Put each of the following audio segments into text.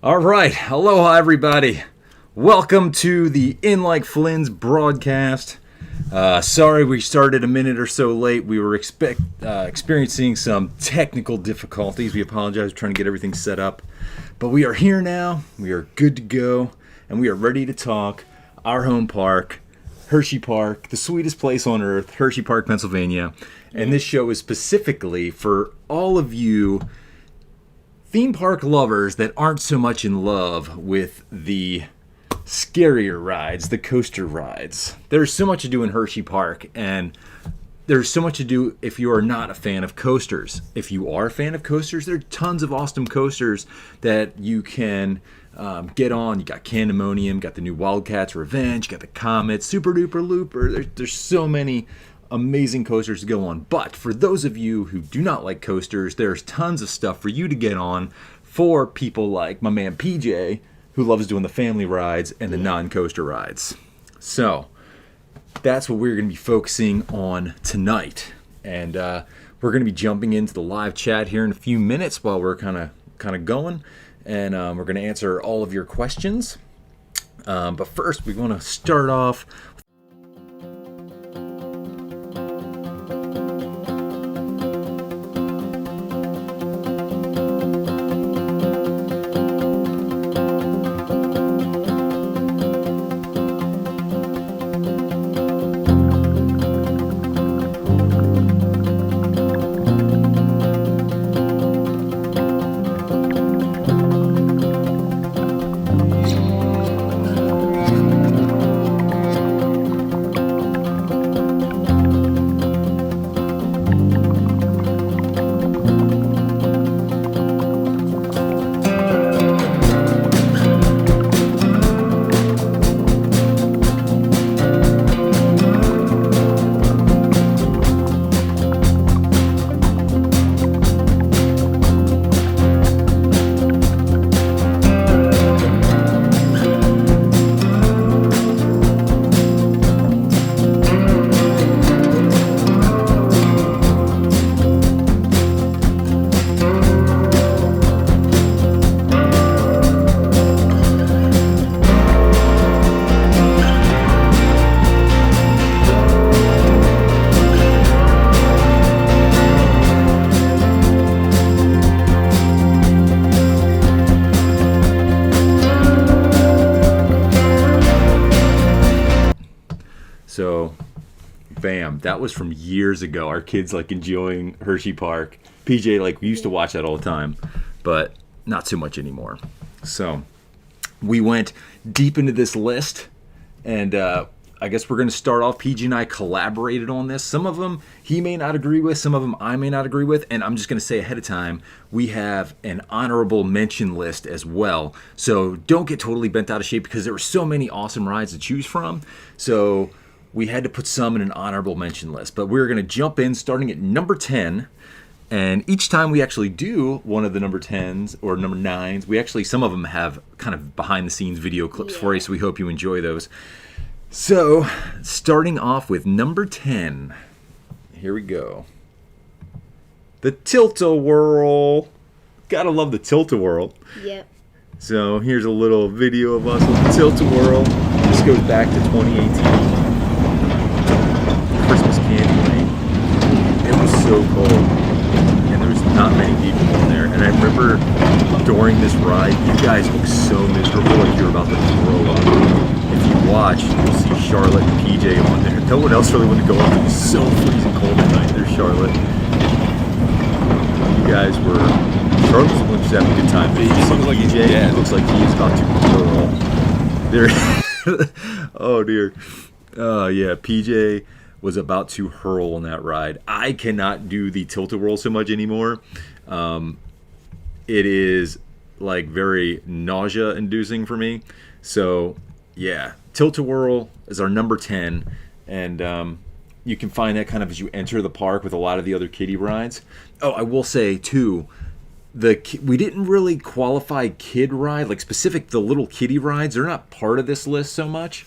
All right. Aloha, everybody. Welcome to the In Like Flynns broadcast. Sorry we started a minute or so late. We were experiencing some technical difficulties. We apologize. We're trying to get everything set up. But we are here now. We are good to go. And we are ready to talk our home park, Hershey Park, the sweetest place on earth, Hershey Park, Pennsylvania. And this show is specifically for all of you theme park lovers that aren't so much in love with the scarier rides, the coaster rides. There's so much to do in Hershey Park, and there's so much to do if you are not a fan of coasters. If you are a fan of coasters, there are tons of awesome coasters that you can get on. You got Candemonium, got the new Wildcats Revenge, you got the Comet, Super Duper Looper. There's so many amazing coasters to go on. But for those of you who do not like coasters, there's tons of stuff for you to get on for people like my man PJ, who loves doing the family rides and the non-coaster rides. So that's what we're going to be focusing on tonight. And we're going to be jumping into the live chat here in a few minutes while we're kind of going. And we're going to answer all of your questions. But first, we want to start off. So, bam, that was from years ago. Our kids enjoying Hershey Park. PJ, we used to watch that all the time, but not so much anymore. So, we went deep into this list, and I guess we're going to start off. PJ and I collaborated on this. Some of them he may not agree with, some of them I may not agree with, and I'm just going to say ahead of time, we have an honorable mention list as well. So, don't get totally bent out of shape because there were so many awesome rides to choose from. So, we had to put some in an honorable mention list, but we're going to jump in starting at number 10. And each time we actually do one of the number 10s or number 9s, some of them have kind of behind the scenes video clips for you, so we hope you enjoy those. So, starting off with number 10, here we go. The Tilt-A-Whirl. Gotta love the Tilt-A-Whirl. Yep. So, here's a little video of us with the Tilt-A-Whirl. This goes back to 2018. Christmas candy lane. It was so cold, and there was not many people in there. And I remember during this ride, you guys looked so miserable, like you were about to throw up. If you watch, you'll see Charlotte and PJ on there. No one else really wanted to go up. It was so freezing cold at night. There's Charlotte. You guys were. Charlotte was just having a good time. But you see PJ, it looks like he is about to hurl. There. Oh dear. Yeah, PJ was about to hurl on that ride. I cannot do the Tilt-A-Whirl so much anymore. It is very nausea-inducing for me. So yeah, Tilt-A-Whirl is our number 10, and you can find that kind of as you enter the park with a lot of the other kiddie rides. Oh, I will say too, we didn't really qualify kid ride, the little kiddie rides. They're not part of this list so much.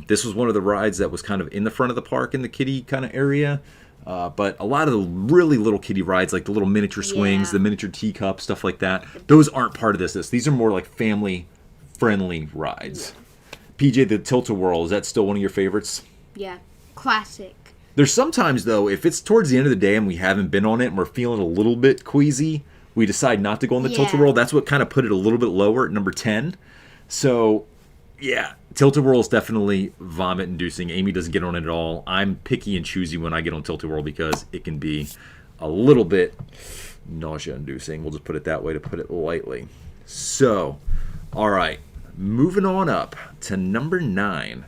This was one of the rides that was kind of in the front of the park in the kiddie kind of area. But a lot of the really little kiddie rides, like the little miniature swings, the miniature teacup, stuff like that, those aren't part of this. These are more like family-friendly rides. PJ, the Tilt-A-Whirl, is that still one of your favorites? Yeah, classic. There's sometimes, though, if it's towards the end of the day and we haven't been on it and we're feeling a little bit queasy, we decide not to go on the Tilt-A-Whirl. That's what kind of put it a little bit lower at number 10. So, yeah, Tilt-A-Whirl is definitely vomit-inducing. Amy doesn't get on it at all. I'm picky and choosy when I get on Tilt-A-Whirl because it can be a little bit nausea-inducing. We'll just put it that way to put it lightly. So, all right, moving on up to number 9.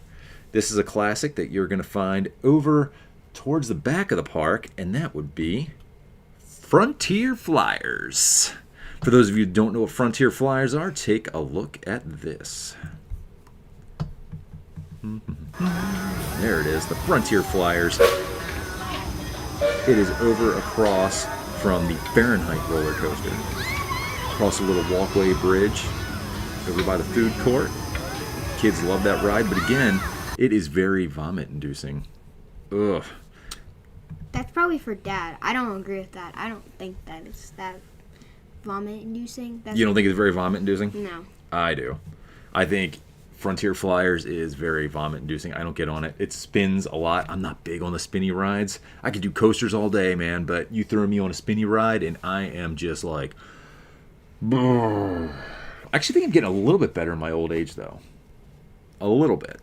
This is a classic that you're going to find over towards the back of the park, and that would be Frontier Flyers. For those of you who don't know what Frontier Flyers are, take a look at this. There it is, the Frontier Flyers. It is over across from the Fahrenheit roller coaster. Across a little walkway bridge over by the food court. Kids love that ride, but again, it is very vomit-inducing. Ugh. That's probably for Dad. I don't agree with that. I don't think that it's that vomit-inducing. You don't think it's very vomit-inducing? No. I do. I think Frontier Flyers is very vomit-inducing. I don't get on it. It spins a lot. I'm not big on the spinny rides. I could do coasters all day, man, but you throw me on a spinny ride, and I am just like... I actually think I'm getting a little bit better in my old age, though. A little bit.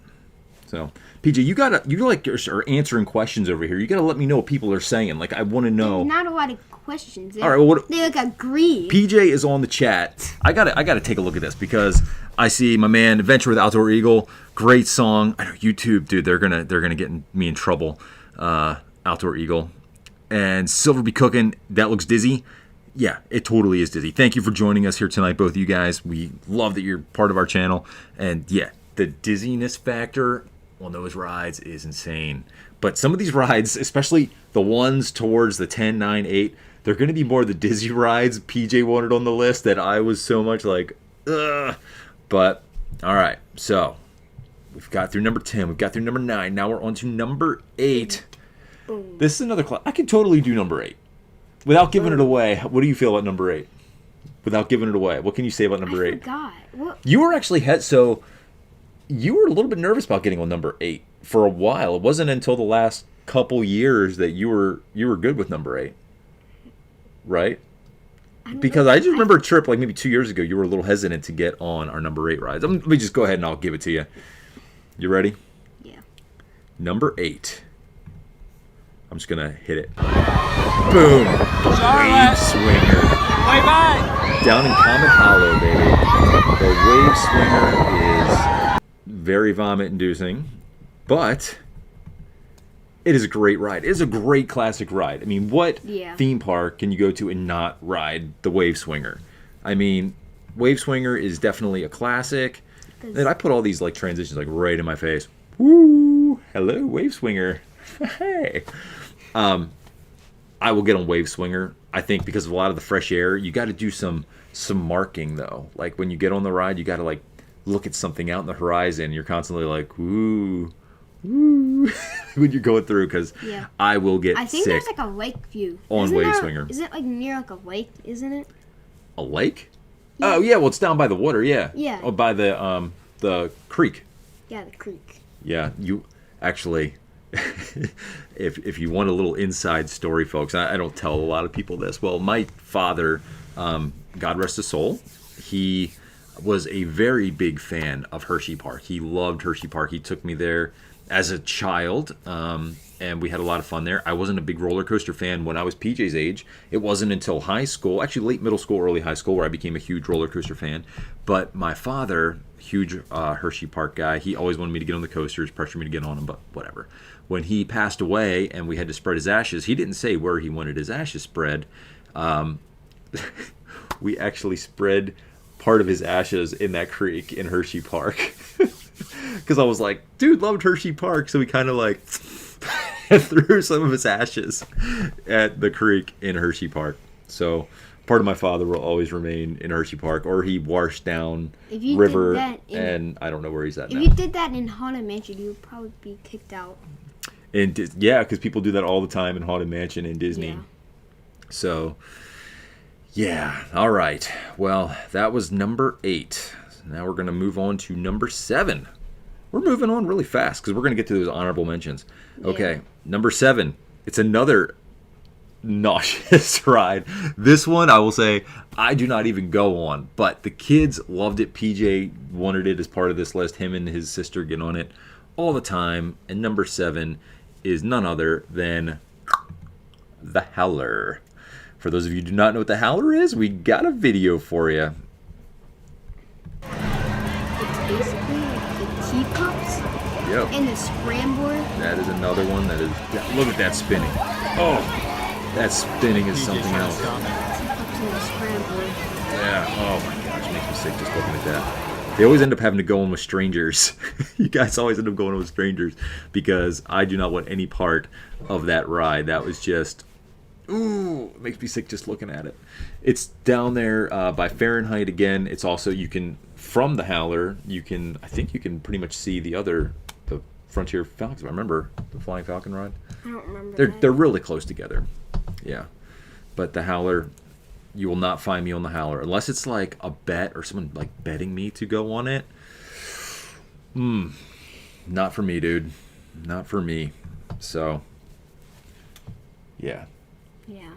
So, PJ, are answering questions over here. You gotta let me know what people are saying. Like, I want to know. There's not a lot of questions. All right, well, they agree. PJ is on the chat. I gotta take a look at this because I see my man Adventure with Outdoor Eagle. Great song. I know YouTube, dude. They're gonna get me in trouble. Outdoor Eagle and Silver Be Cooking. That looks dizzy. Yeah, it totally is dizzy. Thank you for joining us here tonight, both of you guys. We love that you're part of our channel. And yeah, the dizziness factor on those rides is insane. But some of these rides, especially the ones towards the 10, 9, 8, they're going to be more the dizzy rides PJ wanted on the list that I was so much like, ugh. But, all right, so we've got through number 10. We've got through number 9. Now we're on to number 8. This is another class. I can totally do number 8. Without giving it away, what do you feel about number 8? Without giving it away, what can you say about number 8? I forgot. What? You were actually you were a little bit nervous about getting on number 8 for a while. It wasn't until the last couple years that you were good with number 8, right? Because I just remember a trip like maybe 2 years ago. You were a little hesitant to get on our number 8 rides. Let me just go ahead and I'll give it to you. You ready? Yeah. Number 8. I'm just gonna hit it. Boom! Wave Swinger. Bye bye. Down in Comet Hollow, baby. The Wave Swinger is very vomit-inducing, but it is a great ride. It is a great classic ride. I mean, what theme park can you go to and not ride the Wave Swinger? I mean, Wave Swinger is definitely a classic. And I put all these like transitions like right in my face. Woo! Hello, Wave Swinger. Hey. I will get on Wave Swinger. I think because of a lot of the fresh air, you got to do some marking though. Like when you get on the ride, you got to like look at something out in the horizon. You're constantly like, woo, woo, when you're going through because I will get sick. I think there's like a lake view on Wave Swinger. Is it like near like a lake? Isn't it? A lake? Yeah. Oh yeah, well it's down by the water. Yeah. Yeah. Oh, by the creek. Yeah, the creek. Yeah, you actually. if you want a little inside story, folks, I don't tell a lot of people this. Well, my father, God rest his soul, he was a very big fan of Hersheypark. He loved Hersheypark. He took me there as a child, and we had a lot of fun there. I wasn't a big roller coaster fan when I was PJ's age. It wasn't until high school, actually late middle school, early high school, where I became a huge roller coaster fan. But my father, huge Hersheypark guy, he always wanted me to get on the coasters, pressured me to get on them, but whatever. When he passed away and we had to spread his ashes, he didn't say where he wanted his ashes spread. We actually spread part of his ashes in that creek in Hersheypark. Because I was like, dude, loved Hersheypark. So we kind of like threw some of his ashes at the creek in Hersheypark. So part of my father will always remain in Hersheypark, or he washed down river, and I don't know where he's at now. If you did that in Haunted Mansion, you would probably be kicked out. And yeah, because people do that all the time in Haunted Mansion and Disney. Yeah. So, yeah. All right. Well, that was number 8. Now we're going to move on to number 7. We're moving on really fast because we're going to get to those honorable mentions. Okay. Yeah. Number 7. It's another nauseous ride. This one, I will say, I do not even go on. But the kids loved it. PJ wanted it as part of this list. Him and his sister get on it all the time. And number 7 is none other than the Howler. For those of you who do not know what the Howler is, we got a video for you. It's basically like the teacups Yep. and the scrambler. That is another one that is... Look at that spinning. Oh, that spinning is something else. Teacups and the scrambler. Yeah. Oh my gosh, it makes me sick just looking at that. They always end up having to go in with strangers. You guys always end up going with strangers because I do not want any part of that ride. That was just... Ooh, it makes me sick just looking at it. It's down there by Fahrenheit again. It's also, you can, from the Howler, I think you can pretty much see the Frontier Falcons. I remember the Flying Falcon ride. I don't remember that. They're really close together. Yeah. But the Howler, you will not find me on the Howler unless it's like a bet or someone like betting me to go on it. Not for me, dude. Not for me. So, yeah. Yeah.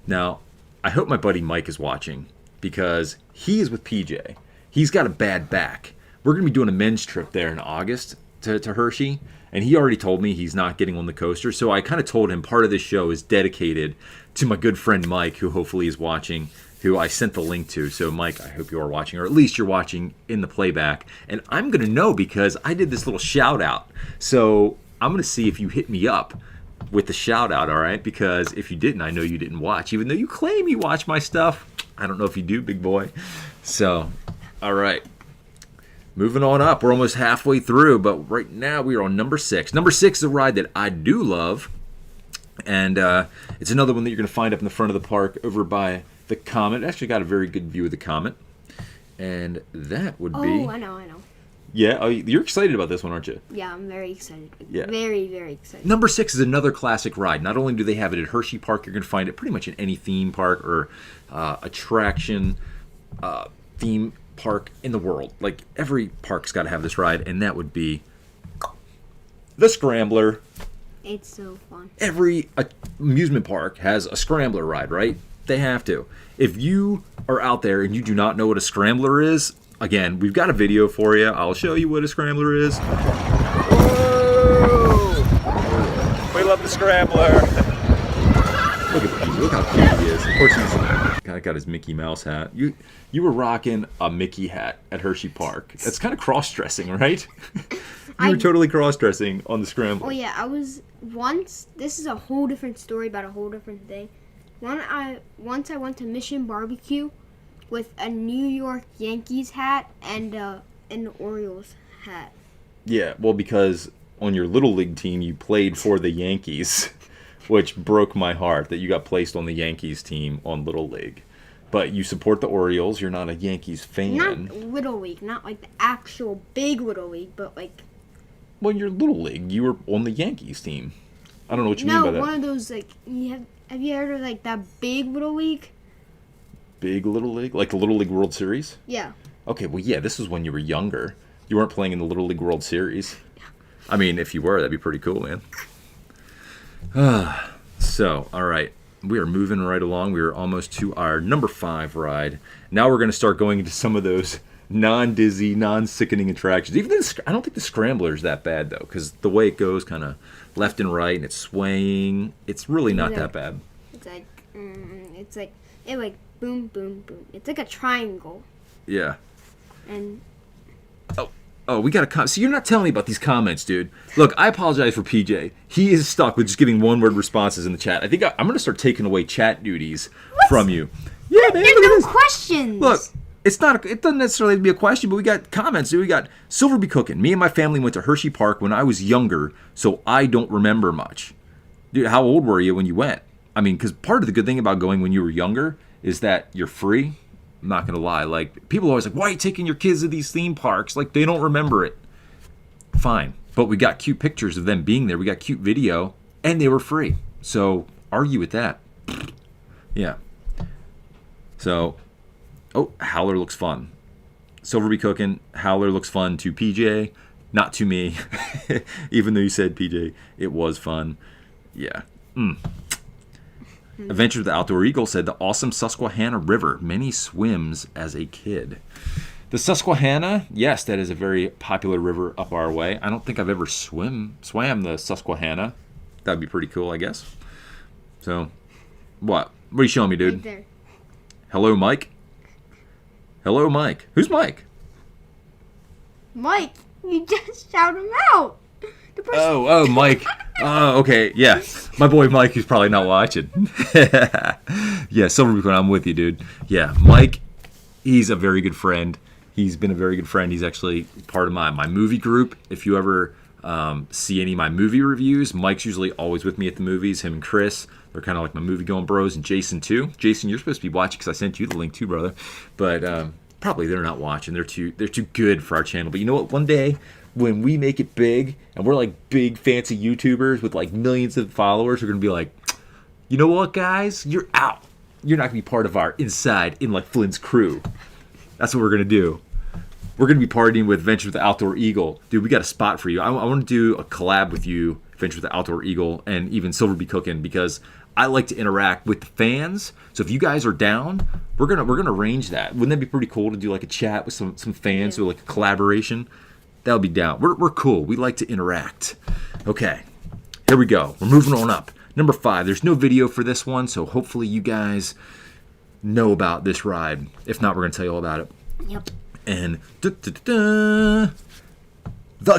Now, I hope my buddy Mike is watching because he is with PJ. He's got a bad back. We're going to be doing a men's trip there in August to Hershey, and he already told me he's not getting on the coaster. So I kind of told him part of this show is dedicated to my good friend Mike, who hopefully is watching, who I sent the link to. So Mike, I hope you are watching, or at least you're watching in the playback. And I'm going to know because I did this little shout out. So I'm going to see if you hit me up with the shout out, all right? Because if you didn't, I know you didn't watch. Even though you claim you watch my stuff, I don't know if you do, big boy. So, all right. Moving on up. We're almost halfway through, but right now we are on number 6. Number 6 is a ride that I do love. And it's another one that you're going to find up in the front of the park over by the Comet. Actually got a very good view of the Comet. And that would be... Oh, I know. Yeah, you're excited about this one, aren't you? Yeah, I'm very excited. Yeah. Very, very excited. Number 6 is another classic ride. Not only do they have it at Hershey Park, you're going to find it pretty much in any theme park or attraction theme park in the world. Like, every park's got to have this ride, and that would be the Scrambler. It's so fun. Every amusement park has a Scrambler ride, right? They have to. If you are out there and you do not know what a Scrambler is, again, we've got a video for you. I'll show you what a Scrambler is. Whoa! We love the Scrambler. Look at him. Look how cute he is. Of course, he's kind of got his Mickey Mouse hat. You were rocking a Mickey hat at Hershey Park. That's kind of cross-dressing, right? You were totally cross-dressing on the Scrambler. Oh, yeah. I was once... This is a whole different story about a whole different thing. Once I went to Mission Barbecue with a New York Yankees hat and an Orioles hat. Yeah, well, because on your Little League team, you played for the Yankees, which broke my heart that you got placed on the Yankees team on Little League. But you support the Orioles. You're not a Yankees fan. Not Little League, not like the actual big Little League, but like... Well, your Little League, you were on the Yankees team. I don't know what you mean by that. No, one of those, like, have you heard of, like, that big Little League? Big Little League? Like the Little League World Series? Yeah. Okay, well, yeah, this was when you were younger. You weren't playing in the Little League World Series. I mean, if you were, that'd be pretty cool, man. So, all right. We are moving right along. We are almost to our number 5 ride. Now we're going to start going into some of those non-dizzy, non-sickening attractions. Even I don't think the Scrambler is that bad, though, because the way it goes kind of left and right, and it's swaying. It's really not that bad. It's like boom, boom, boom. It's like a triangle. Yeah. And... Oh, we got a comment. So you're not telling me about these comments, dude. Look, I apologize for PJ. He is stuck with just giving one-word responses in the chat. I think I'm going to start taking away chat duties from you. Yeah, man. There's no questions. Look, it doesn't necessarily have to be a question, but we got comments, dude. We got Silver Be Cooking. Me and my family went to Hershey Park when I was younger, so I don't remember much. Dude, how old were you when you went? I mean, because part of the good thing about going when you were younger is that you're free. I'm not gonna lie. Like, people are always like, why are you taking your kids to these theme parks? Like, they don't remember it. Fine. But we got cute pictures of them being there. We got cute video, and they were free. So argue with that. Yeah. So, oh, Howler looks fun. Silver be cooking. Howler looks fun to PJ, not to me. Even though you said PJ, it was fun. Yeah. Adventure of the Outdoor Eagle said the awesome Susquehanna River. Many swims as a kid. The Susquehanna, yes, that is a very popular river up our way. I don't think I've ever swam the Susquehanna. That'd be pretty cool, I guess. So, what? What are you showing me, dude? Right there. Hello, Mike? Hello, Mike. Who's Mike? Mike, you just shout him out. The person- Oh, Mike. Oh, okay. Yeah. My boy Mike, who's probably not watching. Yeah, Silver, I'm with you, dude. Yeah, Mike, he's a very good friend. He's been a very good friend. He's actually part of my movie group. If you ever see any of my movie reviews, Mike's usually always with me at the movies. Him and Chris, they're kind of like my movie-going bros. And Jason, too. Jason, you're supposed to be watching because I sent you the link, too, brother. But probably they're not watching. They're too good for our channel. But you know what? One day, when we make it big, and we're like big, fancy YouTubers with like millions of followers, we're going to be like, you know what, guys? You're out. You're not going to be part of our inside In Like Flynns crew. That's what we're going to do. We're going to be partying with Adventure with the Outdoor Eagle. Dude, we got a spot for you. I want to do a collab with you, Adventure with the Outdoor Eagle, and even Silver Be Cooking, because I like to interact with the fans. So if you guys are down, we're gonna arrange that. Wouldn't that be pretty cool to do like a chat with some fans, or like a collaboration? That would be down. We're cool. We like to interact. Okay, here we go. We're moving on up. Number 5. There's no video for this one, so hopefully you guys know about this ride. If not, we're gonna tell you all about it. Yep. And the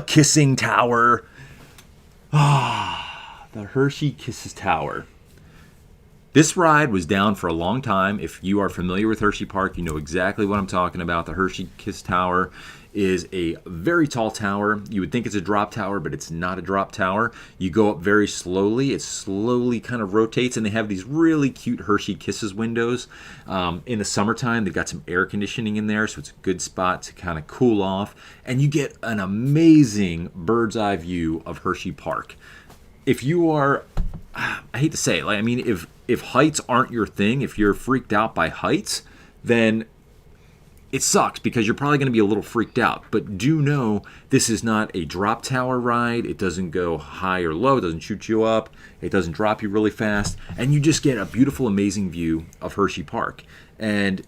Kissing Tower. The Hershey Kisses Tower. This ride was down for a long time. If you are familiar with Hershey Park, you know exactly what I'm talking about. The Hershey Kiss Tower is a very tall tower. You would think it's a drop tower, but it's not a drop tower. You go up very slowly. It slowly kind of rotates, and they have these really cute Hershey Kisses windows. In the summertime, they've got some air conditioning in there, so it's a good spot to kind of cool off. And you get an amazing bird's eye view of Hershey Park. If you are, I hate to say it, like, I mean, if heights aren't your thing, if you're freaked out by heights, then it sucks because you're probably going to be a little freaked out. But do know this is not a drop tower ride. It doesn't go high or low. It doesn't shoot you up. It doesn't drop you really fast. And you just get a beautiful, amazing view of Hershey Park. And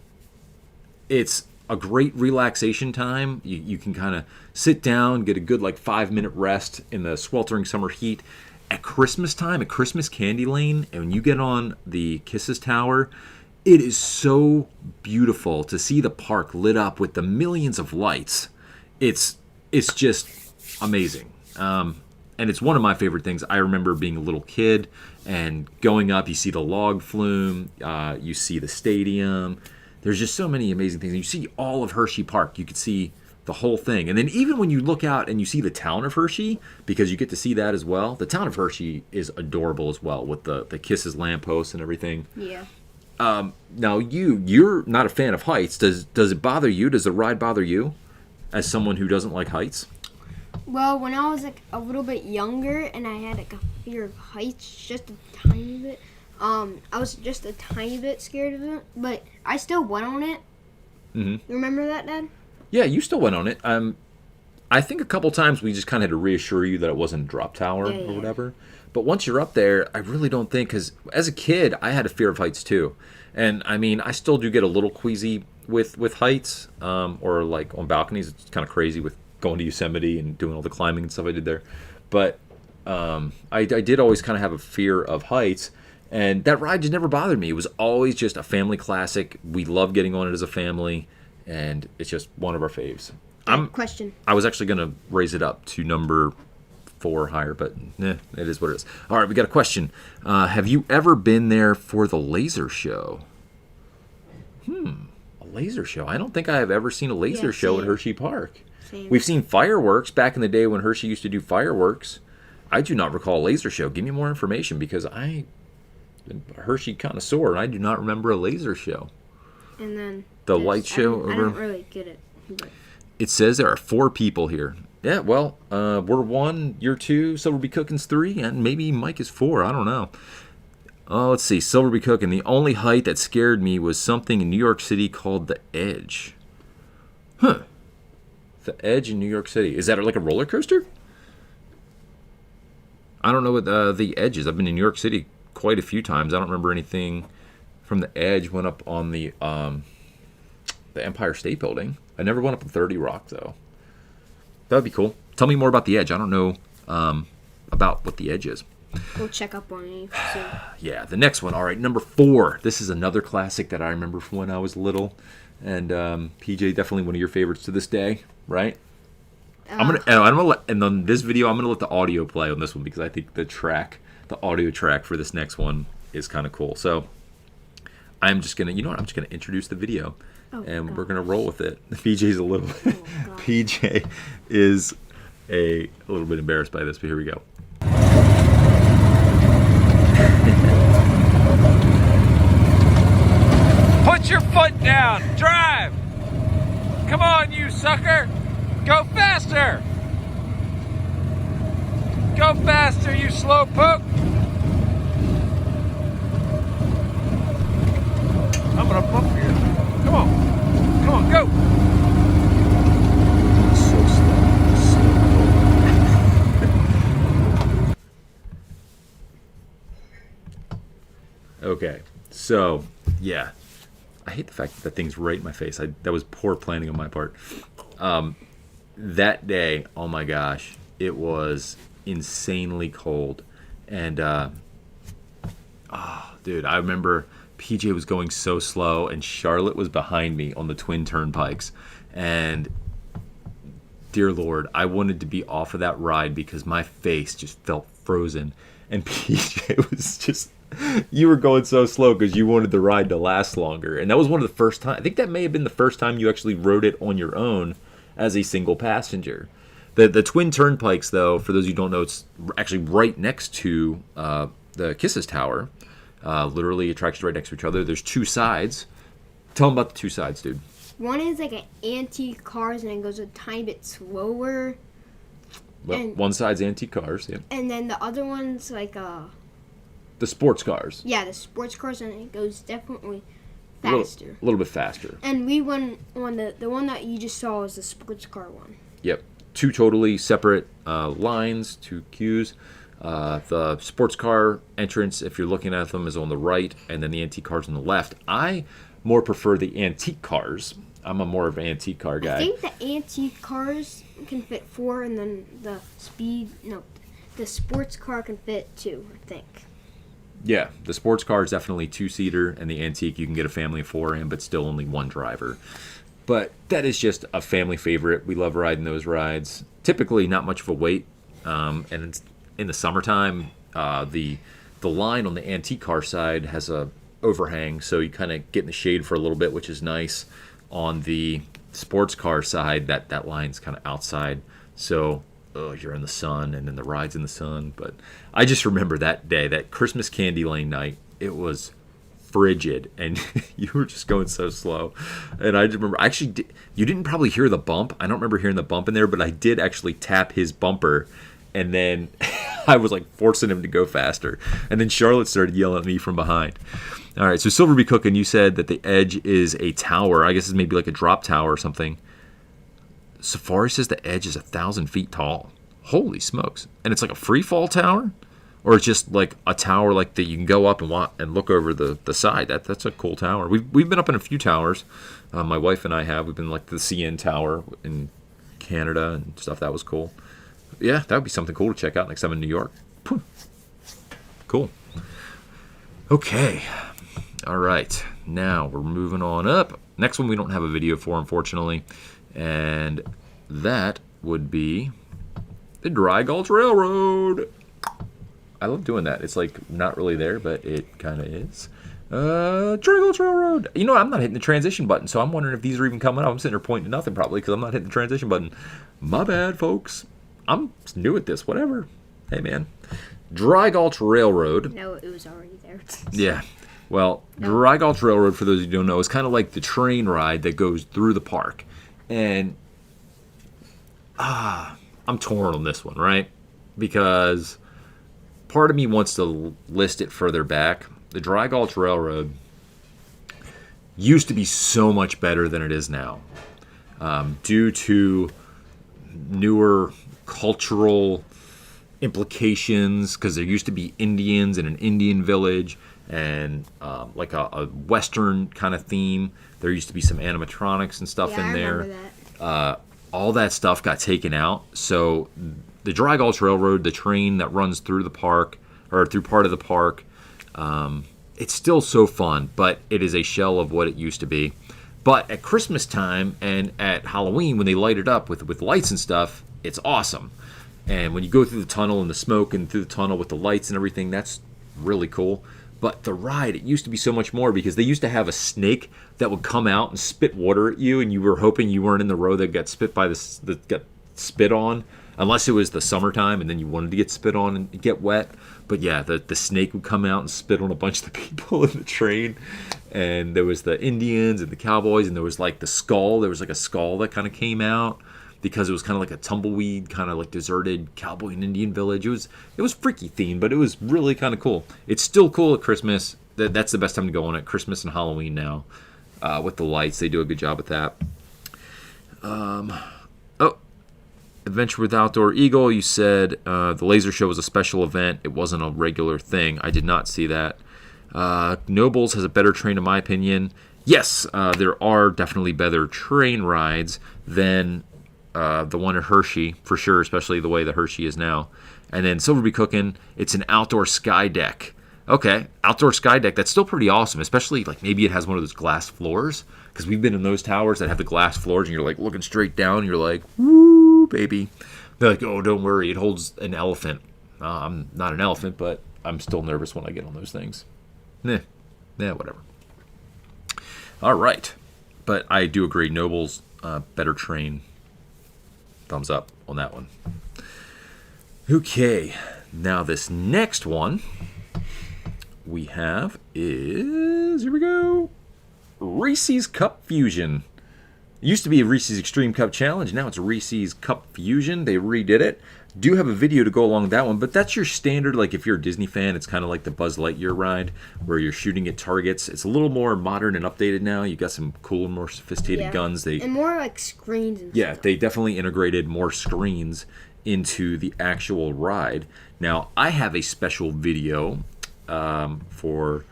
it's a great relaxation time. You can kind of sit down, get a good 5-minute rest in the sweltering summer heat. At Christmas time, at Christmas Candy Lane, and when you get on the Kisses Tower, it is so beautiful to see the park lit up with the millions of lights. It's just amazing. And it's one of my favorite things. I remember being a little kid and going up, you see the log flume, you see the stadium. There's just so many amazing things. And you see all of Hershey Park. You could see the whole thing. And then even when you look out and you see the town of Hershey, because you get to see that as well, the town of Hershey is adorable as well with the Kisses lampposts and everything. Yeah. Now you're not a fan of heights. Does it bother you? Does the ride bother you as someone who doesn't like heights? Well, when I was a little bit younger and I had a fear of heights, just a tiny bit, I was just a tiny bit scared of it, but I still went on it. Mm-hmm. Remember that, Dad? Yeah, you still went on it. I think a couple times we just kind of had to reassure you that it wasn't a drop tower or whatever. But once you're up there, I really don't think, because as a kid, I had a fear of heights too. And I mean, I still do get a little queasy with heights, or on balconies. It's kind of crazy with going to Yosemite and doing all the climbing and stuff I did there. But I did always kind of have a fear of heights. And that ride just never bothered me. It was always just a family classic. We love getting on it as a family. And it's just one of our faves. Question. I was actually going to raise it up to number 4 higher, but it is what it is. All right, we got a question. Have you ever been there for the laser show? A laser show? I don't think I have ever seen a laser show at Hershey Park. Same. We've seen fireworks back in the day when Hershey used to do fireworks. I do not recall a laser show. Give me more information, because I'm a Hershey connoisseur, and I do not remember a laser show. And then the light show over. I don't really get it. But. It says there are 4 people here. Yeah, well, we're 1, you're 2, Silver Be Cookin's 3, and maybe Mike is 4. I don't know. Let's see. Silver Be Cookin. The only height that scared me was something in New York City called the Edge. Huh. The Edge in New York City. Is that like a roller coaster? I don't know what the Edge is. I've been in New York City quite a few times. I don't remember anything from the Edge. Went up on the Empire State Building. I never went up on 30 Rock, though. That would be cool. Tell me more about the Edge. I don't know about what the Edge is. We'll check up on you soon. Yeah, the next one. All right, number 4. This is another classic that I remember from when I was little. And PJ, definitely one of your favorites to this day, right? I'm gonna let, and on this video, I'm gonna let the audio play on this one because I think the audio track for this next one is kind of cool. So I'm just gonna, I'm just gonna introduce the video, and we're gonna roll with it. PJ's a little, PJ is a little bit embarrassed by this, but here we go. Put your foot down. Drive. Come on, you sucker. Go faster. Go faster, you slowpoke. I'm gonna bump you. Come on. Come on, go. So slow. Okay, so yeah, I hate the fact that thing's right in my face. That was poor planning on my part. That day, oh my gosh, it was insanely cold, and dude, I remember PJ was going so slow, and Charlotte was behind me on the twin turnpikes, and dear Lord, I wanted to be off of that ride because my face just felt frozen, and PJ was just. You were going so slow because you wanted the ride to last longer. And that was one of the first times. I think that may have been the first time you actually rode it on your own as a single passenger. The Twin Turnpikes, though, for those who don't know, it's actually right next to the Kisses Tower. Literally, attractions right next to each other. There's 2 sides. Tell them about the 2 sides, dude. One is like an antique cars and it goes a tiny bit slower. Well, one side's antique cars, yeah. And then the other one's like the sports cars. Yeah, the sports cars, and it goes definitely faster. A little bit faster. And we went on the one that you just saw was the sports car one. Yep. 2 totally separate lines, 2 queues. The sports car entrance, if you're looking at them, is on the right, and then the antique cars on the left. I more prefer the antique cars. I'm a more of an antique car guy. I think the antique cars can fit 4, and then the sports car can fit 2, I think. Yeah, the sports car is definitely 2-seater, and the antique you can get a family of 4 in, but still only 1 driver. But that is just a family favorite. We love riding those rides. Typically not much of a wait, and it's in the summertime. The line on the antique car side has a overhang, so you kind of get in the shade for a little bit, which is nice. On the sports car side, that line's kind of outside, so you're in the sun, and then the ride's in the sun. But I just remember that day, that Christmas Candy Lane night. It was frigid, and you were just going so slow. And I just remember, you didn't probably hear the bump. I don't remember hearing the bump in there, but I did actually tap his bumper, and then I was like forcing him to go faster. And then Charlotte started yelling at me from behind. All right, so Silver Be Cookin', you said that the Edge is a tower. I guess it's maybe like a drop tower or something. Safari says the Edge is 1,000 feet tall. Holy smokes. And it's like a free fall tower? Or it's just like a tower like that you can go up and look over the side. That's a cool tower. We've been up in a few towers. My wife and I have. We've been like the CN Tower in Canada and stuff. That was cool. Yeah, that would be something cool to check out next time in New York. Cool. Okay. All right. Now we're moving on up. Next one we don't have a video for, unfortunately. And that would be the Dry Gulch Railroad. I love doing that. It's like not really there, but it kind of is. Dry Gulch Railroad. You know, I'm not hitting the transition button, so I'm wondering if these are even coming up. I'm sitting there pointing to nothing probably because I'm not hitting the transition button. My bad, folks. I'm new at this. Whatever. Hey, man. Dry Gulch Railroad. No, it was already there. Yeah. Well, Dry Gulch Railroad, for those who don't know, is kind of like the train ride that goes through the park. And, I'm torn on this one, right? Because part of me wants to list it further back. The Dry Gulch Railroad used to be so much better than it is now, due to newer cultural implications, because there used to be Indians in an Indian village and like a Western kind of theme. There used to be some animatronics and stuff in there. I remember that. All that stuff got taken out. So the Dry Gulch Railroad, the train that runs through the park, or through part of the park, it's still so fun, but it is a shell of what it used to be. But at Christmas time and at Halloween, when they light it up with lights and stuff, it's awesome. And when you go through the tunnel and the smoke and through the tunnel with the lights and everything, that's really cool. But the ride, it used to be so much more, because they used to have a snake that would come out and spit water at you, and you were hoping you weren't in the row that got spit that got spit on, unless it was the summertime and then you wanted to get spit on and get wet. But yeah, the snake would come out and spit on a bunch of the people in the train. And there was the Indians and the cowboys, and there was like the skull. There was like a skull that kind of came out, because it was kind of like a tumbleweed, kind of like deserted cowboy and Indian village. It was freaky themed, but it was really kind of cool. It's still cool at Christmas. That's the best time to go on it. Christmas and Halloween now, with the lights. They do a good job with that. Adventure with Outdoor Eagle, you said the laser show was a special event. It wasn't a regular thing. I did not see that. Nobles has a better train, in my opinion. Yes, there are definitely better train rides than the one at Hershey, for sure, especially the way the Hershey is now. And then Silver Bee Cookin', it's an outdoor sky deck. Okay, outdoor sky deck, that's still pretty awesome, especially like maybe it has one of those glass floors, because we've been in those towers that have the glass floors, and you're like looking straight down, and you're like, woo, baby. They're like, oh, don't worry, it holds an elephant. I'm not an elephant, but I'm still nervous when I get on those things. Whatever. All right, but I do agree, Noble's better train. Thumbs up on that one. Okay, now this next one we have is, here we go, Reese's Cup Fusion. It used to be a Reese's Extreme Cup Challenge. Now it's a Reese's Cup Fusion. They redid it. Do have a video to go along with that one, but that's your standard, like if you're a Disney fan, it's kind of like the Buzz Lightyear ride where you're shooting at targets. It's a little more modern and updated now. You got some cooler, more sophisticated guns. And more like screens and stuff. stuff. They definitely integrated more screens into the actual ride. Now, I have a special video for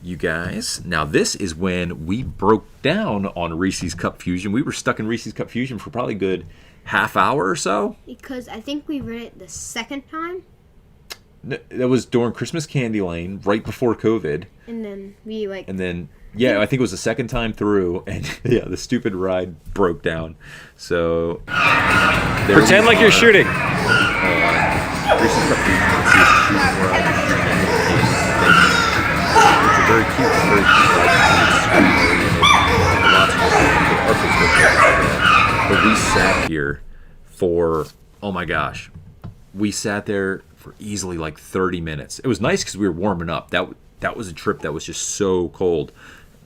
you guys. Now, this is when we broke down on Reese's Cup Fusion. We were stuck in Reese's Cup Fusion for probably a good half hour or so. Because I think we read it the second time. That was during Christmas Candy Lane, right before COVID. And then we like... And then, yeah, I think it was the second time through, and yeah, the stupid ride broke down. So... Pretend like you're shooting. Reese's Cup Fusion. It's a very cute ride. But we sat here for, oh my gosh, we sat there for easily like 30 minutes. It was nice because we were warming up. That was a trip that was just so cold.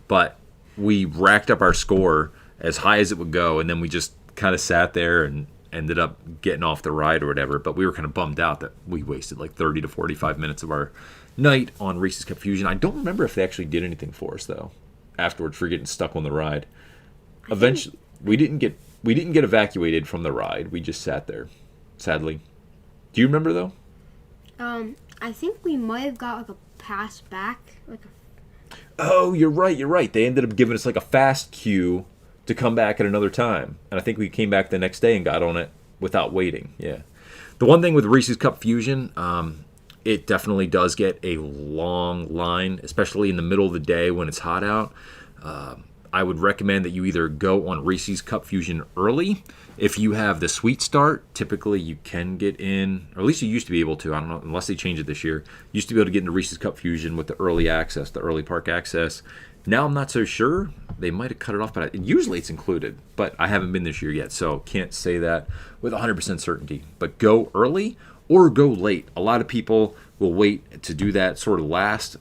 But we racked up our score as high as it would go, and then we just kind of sat there and ended up getting off the ride or whatever. But we were kind of bummed out that we wasted like 30 to 45 minutes of our night on Reese's Cup Fusion. I don't remember if they actually did anything for us, though, afterwards for getting stuck on the ride. Eventually, we didn't get evacuated from the ride. We just sat there, sadly. Do you remember, though? I think we might have got like a pass back. Oh, you're right. They ended up giving us like a fast queue to come back at another time. And I think we came back the next day and got on it without waiting. Yeah. The one thing with Reese's Cup Fusion, it definitely does get a long line, especially in the middle of the day when it's hot out. I would recommend that you either go on Reese's Cup Fusion early. If you have the Sweet Start, typically you can get in, or at least you used to be able to. I don't know, unless they changed it this year. You used to be able to get into Reese's Cup Fusion with the early access, the early park access. Now I'm not so sure. They might have cut it off, but usually it's included. But I haven't been this year yet, so can't say that with 100% certainty. But go early or go late. A lot of people will wait to do that sort of last.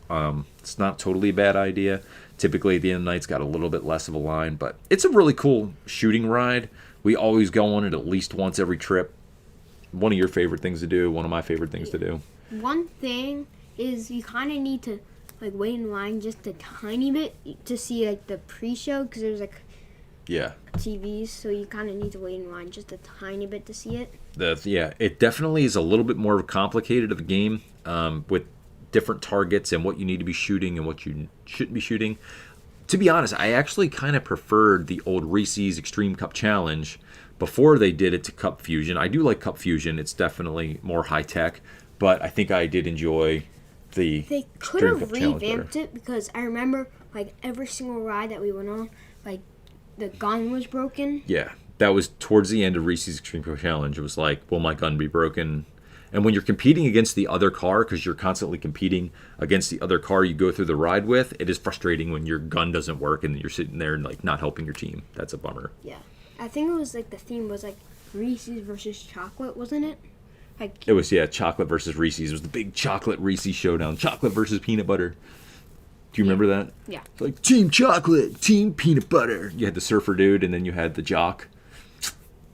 It's not totally a bad idea. Typically, at the end of the night, it's got a little bit less of a line, but it's a really cool shooting ride. We always go on it at least once every trip. one of your favorite things to do, one of my favorite things to do. One thing is you kind of need to like wait in line just a tiny bit to see like the pre-show because there's like Yeah. TVs, so you kind of need to wait in line just a tiny bit to see it. It definitely is a little bit more complicated of a game with different targets and what you need to be shooting and what you shouldn't be shooting. To be honest, I actually kind of preferred the old Reese's Extreme Cup Challenge before they did it to Cup Fusion. I do like Cup Fusion. It's definitely more high-tech, but I think I did enjoy the They could Extreme have Cup Challenge better. revamped it because I remember like every single ride that we went on, like the gun was broken. Yeah, that was towards the end of Reese's Extreme Cup Challenge. It was like, will my gun be broken? And when you're competing against the other car, because you're constantly competing against the other car you go through the ride with, it is frustrating when your gun doesn't work and you're sitting there and like not helping your team. That's a bummer. Yeah, I think it was like the theme was like Reese's versus chocolate, wasn't it? Like It was, yeah, chocolate versus Reese's. It was the big chocolate Reese's showdown. Chocolate versus peanut butter. Do you remember that? Yeah. It's like Team Chocolate, Team Peanut Butter. You had the surfer dude and then you had the jock.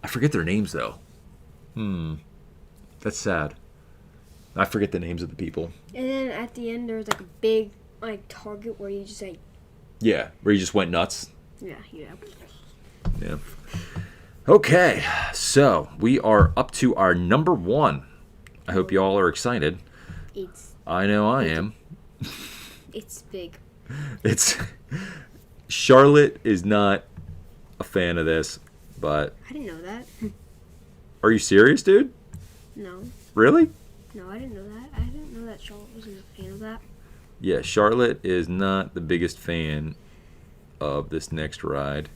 I forget their names though. That's sad. I forget the names of the people. And then at the end there was like a big like target where you just like Yeah, where you just went nuts. yeah. Yeah. Okay, so we are up to our number one. I hope you all are excited. It's I know I am. big. It's Charlotte is not a fan of this, but I didn't know that. are you serious, dude? No, Really? I didn't know that. I didn't know that Charlotte wasn't a fan of that. Yeah, Charlotte is not the biggest fan of this next ride.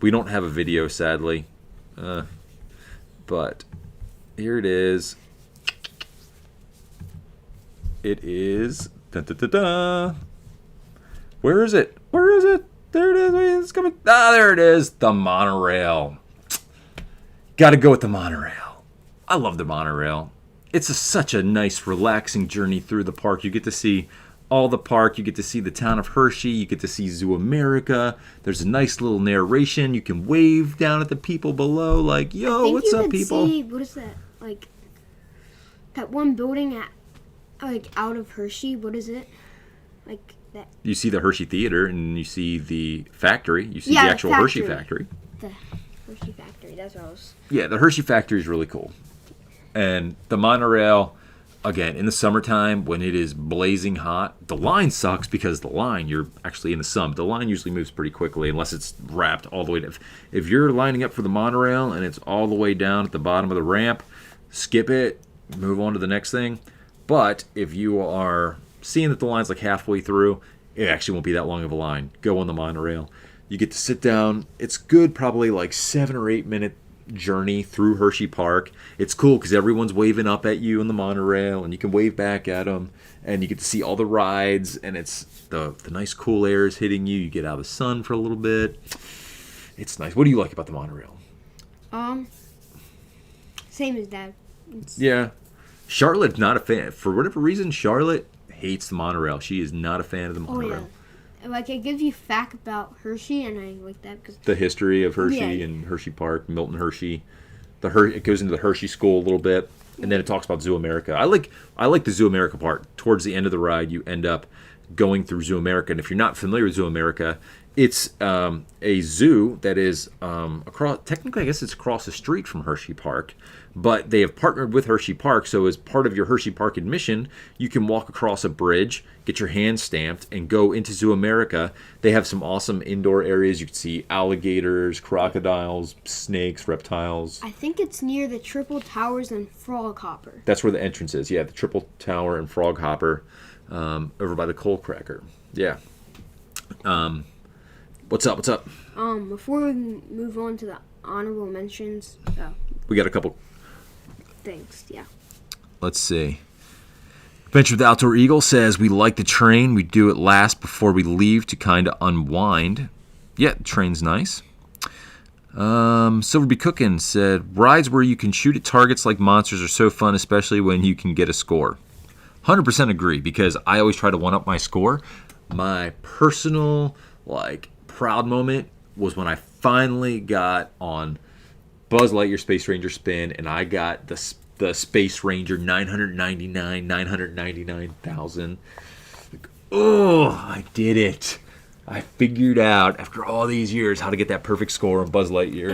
We don't have a video, sadly. But here it is. It is. Dun, dun, dun, dun. Where is it? Where is it? There it is. Wait, it's coming. Ah, there it is. The monorail. Got to go with the monorail. I love the monorail. It's such a nice, relaxing journey through the park. You get to see all the park. You get to see the town of Hershey. You get to see Zoo America. There's a nice little narration. You can wave down at the people below, like, "Yo, what's up, people?" See, what is that? Like that one building at like out of Hershey. What is it? Like that. You see the Hershey Theater, and you see the factory. You see Yeah, the the actual Hershey factory. factory. The Hershey factory. That's what I was. Yeah, the Hershey factory is really cool. And the monorail, again, in the summertime when it is blazing hot, the line sucks because the line, you're actually in the sun. The line usually moves pretty quickly unless it's wrapped all the way to... If you're lining up for the monorail and it's all the way down at the bottom of the ramp, skip it, move on to the next thing. But if you are seeing that the line's like halfway through, it actually won't be that long of a line. Go on the monorail. You get to sit down. It's good, probably like 7 or 8 minute journey through Hershey Park. It's cool because everyone's waving up at you in the monorail and you can wave back at them and you get to see all the rides and it's the nice cool air is hitting you. You get out of the sun for a little bit. It's nice. What do you like about the monorail? Same as Dad. Yeah. Charlotte's not a fan. For whatever reason, Charlotte hates the monorail. She is not a fan of the Oh monorail. yeah. Like it gives you fact about Hershey, and I like that because The history of Hershey Yeah. and Hershey Park, Milton Hershey. It goes into the Hershey School a little bit, and then it talks about Zoo America. I like the Zoo America part. Towards the end of the ride, you end up going through Zoo America, and if you're not familiar with Zoo America, it's a zoo that is across. Technically, I guess it's across the street from Hershey Park, but they have partnered with Hershey Park. So as part of your Hershey Park admission, you can walk across a bridge, get your hand stamped, and go into Zoo America. They have some awesome indoor areas. You can see alligators, crocodiles, snakes, reptiles. I think it's near the Triple Towers and Frog Hopper. That's where the entrance is. Yeah, the Triple Tower and Frog Hopper over by the coal cracker. Yeah. What's up? What's up? Before we move on to the honorable mentions, We got a couple. thanks. Yeah. Let's see. Adventure with the Outdoor Eagle says, we like the train. We do it last before we leave to kind of unwind. Yeah, the train's nice. Silver Be Cookin' said, rides where you can shoot at targets like monsters are so fun, especially when you can get a score. 100% agree, because I always try to one-up my score. My personal, proud moment was when I finally got on Buzz Lightyear Space Ranger Spin, and I got the Space Ranger 999,000. Oh, I did it. I figured out after all these years how to get that perfect score on Buzz Lightyear.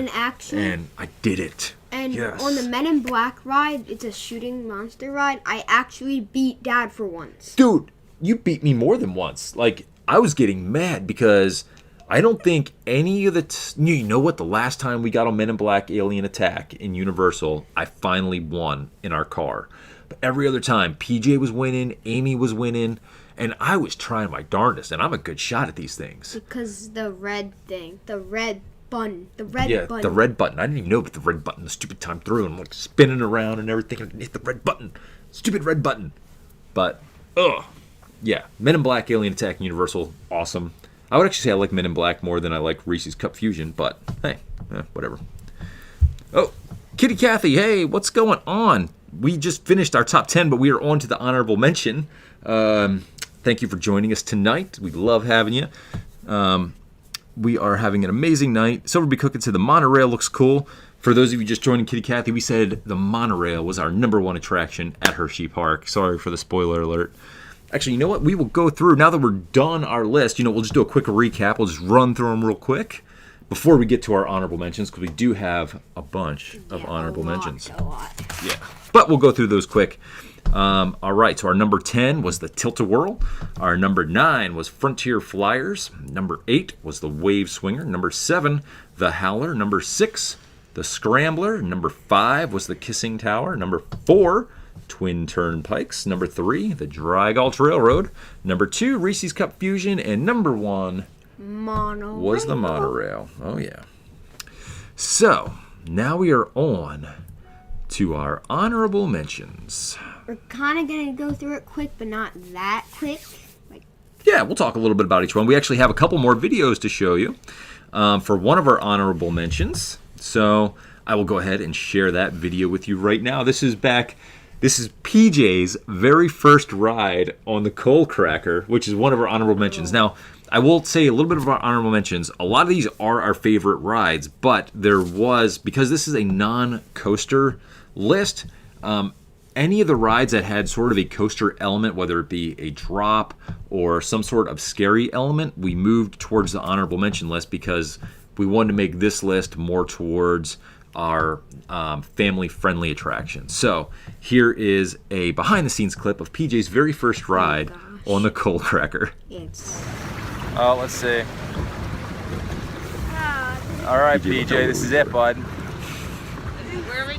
And I did it. And yes. on the Men in Black ride, it's a shooting monster ride, I actually beat Dad for once. Dude, you beat me more than once. Like, I was getting mad because I don't think any of the... you know what? The last time we got on Men in Black Alien Attack in Universal, I finally won in our car. But every other time, PJ was winning, Amy was winning, and I was trying my darndest, and I'm a good shot at these things. Because the red thing, the red button. The red button. I didn't even know about the red button the stupid time through. I'm like spinning around and everything. I hit the red button. Stupid red button. But, yeah. Men in Black Alien Attack in Universal, awesome. I would actually say I like Men in Black more than I like Reese's Cup Fusion, but hey, whatever. Oh, Kitty Cathy, hey, what's going on? We just finished our top 10, but we are on to the honorable mention. Thank you for joining us tonight. We love having you. We are having an amazing night. Silverby Cookin said the monorail looks cool. For those of you just joining Kitty Cathy, we said the monorail was our #1 attraction at Hershey Park. Sorry for the spoiler alert. Actually, you know what? We will go through, now that we're done our list, we'll just do a quick recap. We'll just run through them real quick before we get to our honorable mentions, because we do have a bunch of honorable mentions. A lot. Yeah, but we'll go through those quick. All right, so our number 10 was the Tilt-A-Whirl. Our number 9 was Frontier Flyers. Number 8 was the Wave Swinger. Number 7, the Howler. Number 6, the Scrambler. Number 5 was the Kissing Tower. Number 4, Twin Turnpikes. Number 3, the Dry Gulch Railroad. Number 2, Reese's Cup Fusion. And number 1 was the monorail. Oh, yeah. So, now we are on to our honorable mentions. We're kind of going to go through it quick, but not that quick. Yeah, we'll talk a little bit about each one. We actually have a couple more videos to show you for one of our honorable mentions. So I will go ahead and share that video with you right now. This is PJ's very first ride on the Coal Cracker, which is one of our honorable mentions. Now, I will say a little bit of our honorable mentions. A lot of these are our favorite rides, but there was, because this is a non-coaster list, any of the rides that had sort of a coaster element, whether it be a drop or some sort of scary element, we moved towards the honorable mention list because we wanted to make this list more towards our family-friendly attractions. So here is a behind-the-scenes clip of PJ's very first ride on the Coal Cracker. Oh, let's see. All right, PJ, this is it, bud.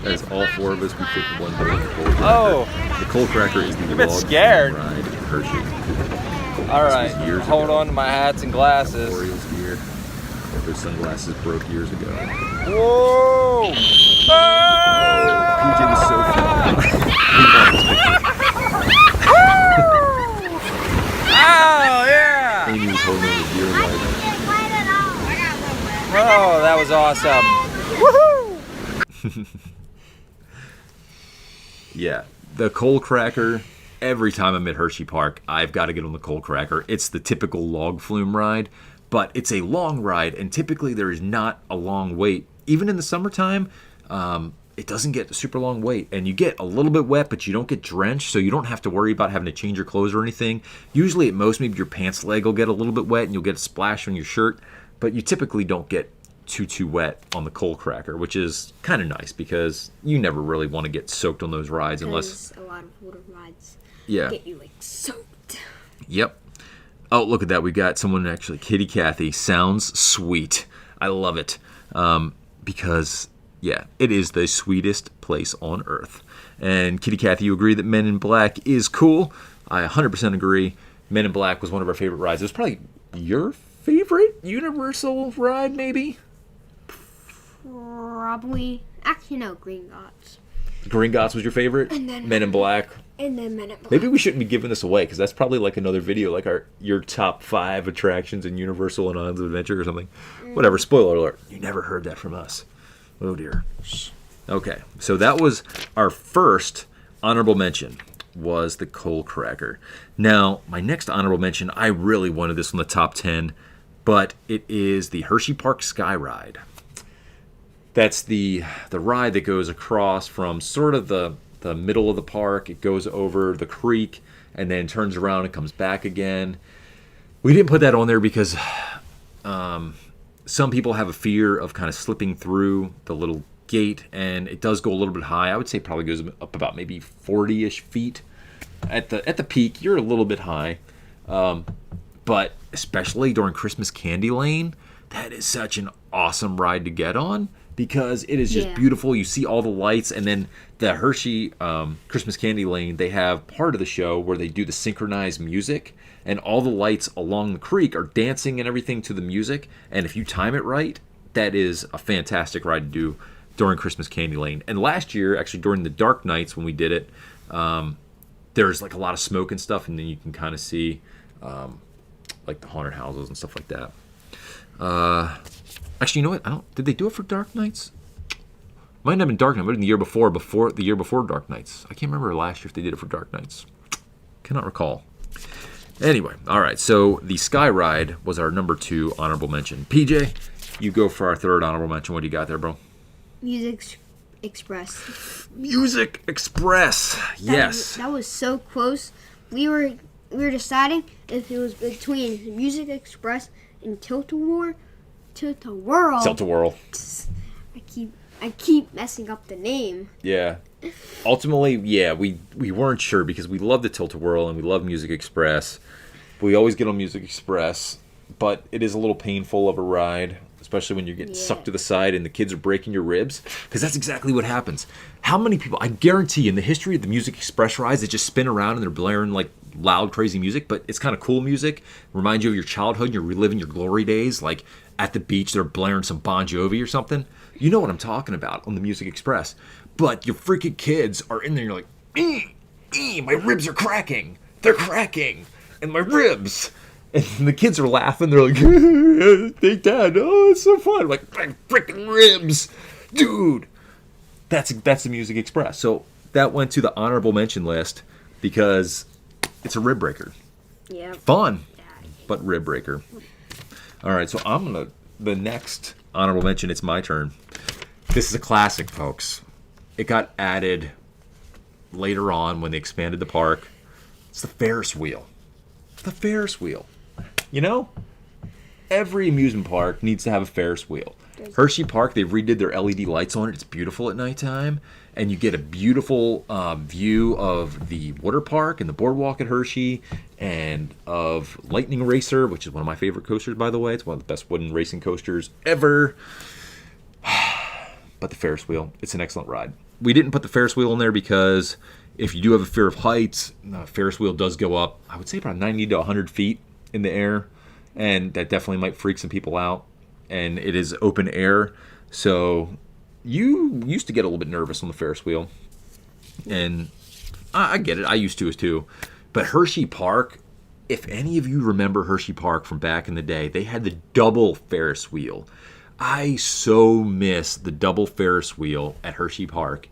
As all 4 of us, we fit in one boat on the Coal Cracker. Oh! The Coal Cracker is the You've been log scared. ride in Hershey. All right, hold on to my hats and glasses. Orioles gear. Those sunglasses broke years ago. Whoa! PJ was so Oh, yeah! Amy was holding on to deer ride. Oh, that was awesome. Woohoo! Yeah, the Coal Cracker. Every time I'm at Hershey Park, I've got to get on the Coal Cracker. It's the typical log flume ride, but it's a long ride, and typically there is not a long wait. Even in the summertime, it doesn't get a super long wait, and you get a little bit wet, but you don't get drenched, so you don't have to worry about having to change your clothes or anything. Usually at most, maybe your pants leg will get a little bit wet, and you'll get a splash on your shirt, but you typically don't get too wet on the Coal Cracker, which is kind of nice because you never really want to get soaked on those rides unless a lot of water rides get you soaked. Yep. Oh, look at that. We got someone actually, Kitty Cathy. Sounds sweet. I love it. Because, yeah, it is the sweetest place on earth. And Kitty Cathy, you agree that Men in Black is cool? I 100% agree. Men in Black was one of our favorite rides. It was probably your favorite Universal ride, maybe? Probably. Actually, no, Green Gots. Green Gots was your favorite? And then Men in Black. And then Men in Black. Maybe we shouldn't be giving this away because that's probably like another video, like your top 5 attractions in Universal and Islands of Adventure or something. Whatever. Spoiler alert. You never heard that from us. Oh dear. Okay, so that was our first honorable mention. Was the Coal Cracker. Now, my next honorable mention, I really wanted this on the top 10, but it is the Hersheypark Sky Ride. That's the ride that goes across from sort of the the middle of the park. It goes over the creek and then turns around and comes back again. We didn't put that on there because some people have a fear of kind of slipping through the little gate, and it does go a little bit high. I would say it probably goes up about maybe 40-ish feet. At the peak, you're a little bit high. But especially during Christmas Candy Lane, that is such an awesome ride to get on because it is just beautiful. You see all the lights, and then the Hershey Christmas Candy Lane, they have part of the show where they do the synchronized music, and all the lights along the creek are dancing and everything to the music. And if you time it right, that is a fantastic ride to do during Christmas Candy Lane. And last year, actually during the dark nights when we did it, there's like a lot of smoke and stuff, and then you can kind of see like the haunted houses and stuff like that. Actually, you know what? Did they do it for Dark Nights? Might not have been Dark Nights, but in the year before Dark Nights. I can't remember last year if they did it for Dark Nights. Cannot recall. Anyway, all right. So the Sky Ride was our number 2 honorable mention. PJ, you go for our 3rd honorable mention. What do you got there, bro? Music Express. Music Express. Yes. That was so close. We were deciding if it was between Music Express and Tilt-A-Whirl. Tilt-A-Whirl. I keep messing up the name. Yeah. Ultimately, yeah, we weren't sure because we love the Tilt-A-Whirl and we love Music Express. We always get on Music Express, but it is a little painful of a ride, especially when you're getting sucked to the side and the kids are breaking your ribs, because that's exactly what happens. How many people, I guarantee in the history of the Music Express rides, they just spin around and they're blaring like loud, crazy music, but it's kind of cool music. Reminds you of your childhood, you're reliving your glory days, like at the beach, they're blaring some Bon Jovi or something. You know what I'm talking about on the Music Express. But your freaking kids are in there, and you're like, my ribs are cracking. They're cracking. And my ribs. And the kids are laughing. They're like, hey, Dad, oh, it's so fun. I'm like, my freaking ribs. Dude. That's the Music Express. So that went to the honorable mention list because it's a rib breaker. Yeah. Fun, but rib breaker. All right, so the next honorable mention, it's my turn. This is a classic, folks. It got added later on when they expanded the park. It's the Ferris wheel. The Ferris wheel. You know, every amusement park needs to have a Ferris wheel. Hershey Park, they redid their LED lights on it. It's beautiful at nighttime. And you get a beautiful view of the water park and the boardwalk at Hershey and of Lightning Racer, which is one of my favorite coasters, by the way. It's one of the best wooden racing coasters ever. But the Ferris wheel, it's an excellent ride. We didn't put the Ferris wheel in there because if you do have a fear of heights, the Ferris wheel does go up, I would say about 90 to 100 feet in the air. And that definitely might freak some people out. And it is open air. So you used to get a little bit nervous on the Ferris wheel. And I get it. I used to too. But Hershey Park, if any of you remember Hershey Park from back in the day, they had the double Ferris wheel. I so miss the double Ferris wheel at Hershey Park.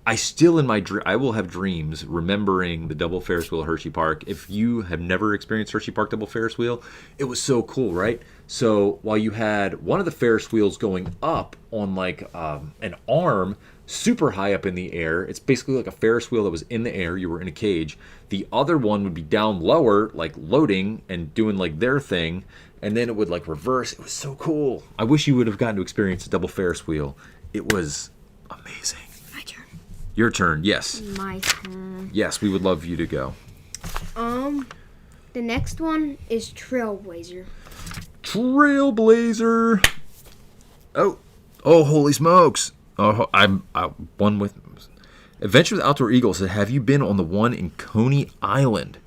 I still I will have dreams remembering the double Ferris wheel at Hershey Park. If you have never experienced Hershey Park double Ferris wheel, it was so cool, right? So while you had one of the Ferris wheels going up on like an arm, super high up in the air, it's basically like a Ferris wheel that was in the air. You were in a cage. The other one would be down lower, like loading and doing like their thing, and then it would like reverse. It was so cool. I wish you would have gotten to experience a double Ferris wheel. It was amazing. My turn. Your turn, yes. My turn. Yes, we would love you to go. The next one is Trailblazer. Trailblazer. Oh, holy smokes. Oh, I one with Adventure with Outdoor Eagle said, have you been on the one in Coney Island?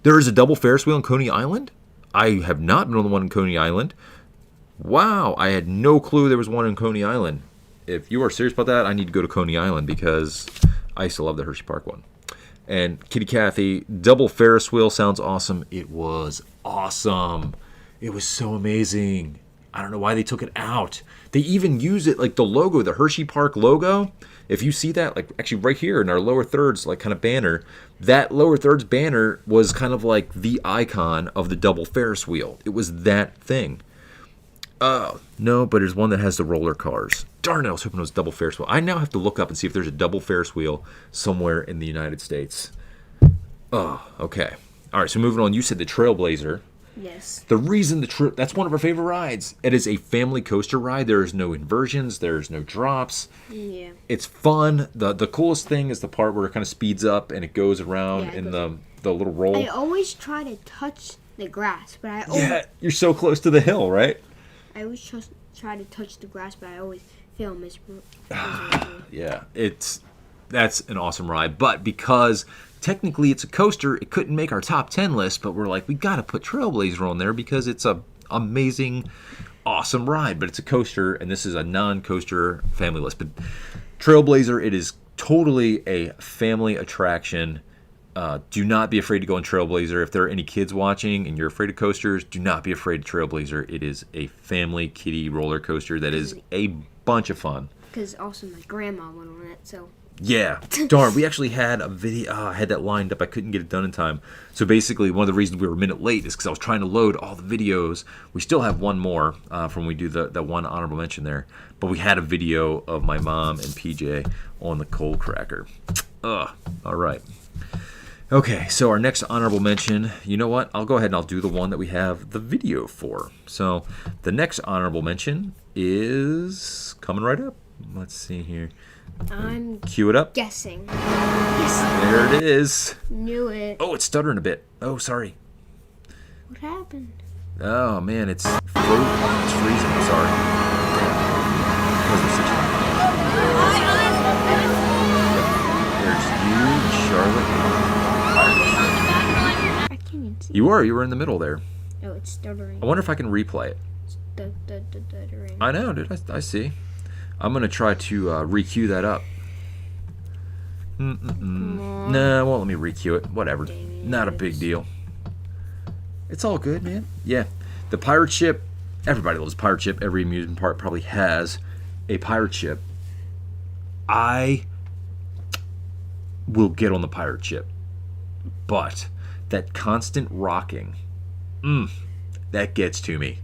There is a double Ferris wheel in Coney Island? I have not been on the one in Coney Island. Wow, I had no clue there was one in Coney Island. If you are serious about that, I need to go to Coney Island because I used to love the Hershey Park one. And Kitty Cathy, double Ferris wheel sounds awesome. It was awesome. It was so amazing. I don't know why they took it out. They even use it like the logo, the Hershey Park logo. If you see that, like actually right here in our lower thirds, like kind of banner, that lower thirds banner was kind of like the icon of the double Ferris wheel. It was that thing. No, but there's one that has the roller cars. Darn it, I was hoping it was double Ferris wheel. I now have to look up and see if there's a double Ferris wheel somewhere in the United States. Oh, okay. All right, so moving on. You said the Trailblazer. Yes. The reason that's one of our favorite rides. It is a family coaster ride. There is no inversions. There's no drops. Yeah. It's fun. The coolest thing is the part where it kind of speeds up and it goes around in the little roll. I always try to touch the grass, but I always... Yeah, you're so close to the hill, right? I always try to touch the grass, but I always fail miserably. Yeah, that's an awesome ride. But because technically it's a coaster, it couldn't make our top 10 list, but we're like, we got to put Trailblazer on there because it's a amazing, awesome ride. But it's a coaster, and this is a non-coaster family list. But Trailblazer, it is totally a family attraction. Do not be afraid to go on Trailblazer. If there are any kids watching and you're afraid of coasters, do not be afraid of Trailblazer. It is a family kiddie roller coaster that is a bunch of fun. Because also my grandma went on it, so... Yeah, darn. We actually had a video. I had that lined up. I couldn't get it done in time. So basically, one of the reasons we were a minute late is because I was trying to load all the videos. We still have one more from when we do the one honorable mention there. But we had a video of my mom and PJ on the coal cracker. All right. Okay, so our next honorable mention, you know what? I'll go ahead and I'll do the one that we have the video for. So the next honorable mention is coming right up. Let's see here. I'm Cue it up. guessing. Yes. There it is. Knew it. Oh, it's stuttering a bit. Oh, sorry. What happened? Oh, man, it's freezing. Sorry. There's you, Charlotte. I can't even see. You were in the middle there. Oh, it's stuttering. I wonder if I can replay it. Stuttering. I know, dude. I see. I'm going to try to re-cue that up. Nah, it won't let me re-cue it. Whatever. Not a big deal. It's all good, man. Yeah. The pirate ship, everybody loves pirate ship. Every amusement park probably has a pirate ship. I will get on the pirate ship. But that constant rocking, that gets to me.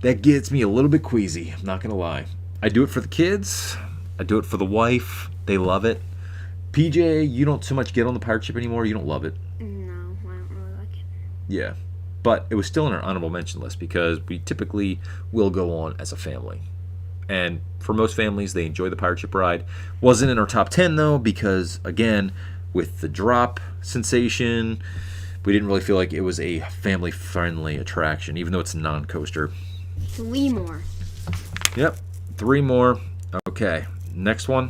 That gets me a little bit queasy. I'm not going to lie. I do it for the kids. I do it for the wife. They love it. PJ, you don't so much get on the pirate ship anymore. You don't love it. No, I don't really like it. Yeah. But it was still in our honorable mention list because we typically will go on as a family. And for most families, they enjoy the pirate ship ride. Wasn't in our top 10, though, because, again, with the drop sensation, we didn't really feel like it was a family-friendly attraction, even though it's a non-coaster. 3 more. Yep. 3 more. Okay. Next one.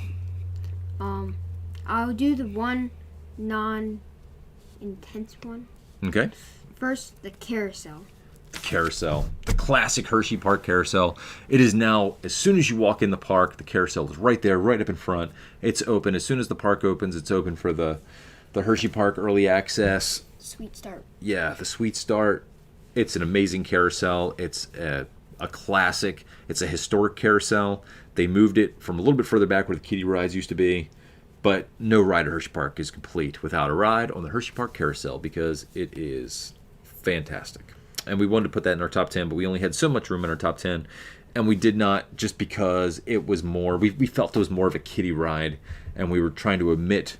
I'll do the one non-intense one. Okay. First, the carousel. The carousel. The classic Hershey Park carousel. It is now, as soon as you walk in the park, the carousel is right there, right up in front. It's open. As soon as the park opens, it's open for the Hershey Park early access. Sweet start. Yeah, the Sweet Start. It's an amazing carousel. It's a classic. It's a historic carousel. They moved it from a little bit further back where the kiddie rides used to be. But no ride at Hershey Park is complete without a ride on the Hershey Park carousel because it is fantastic. And we wanted to put that in our top 10, but we only had so much room in our top 10. And we did not, just because it was more, we felt it was more of a kiddie ride. And we were trying to omit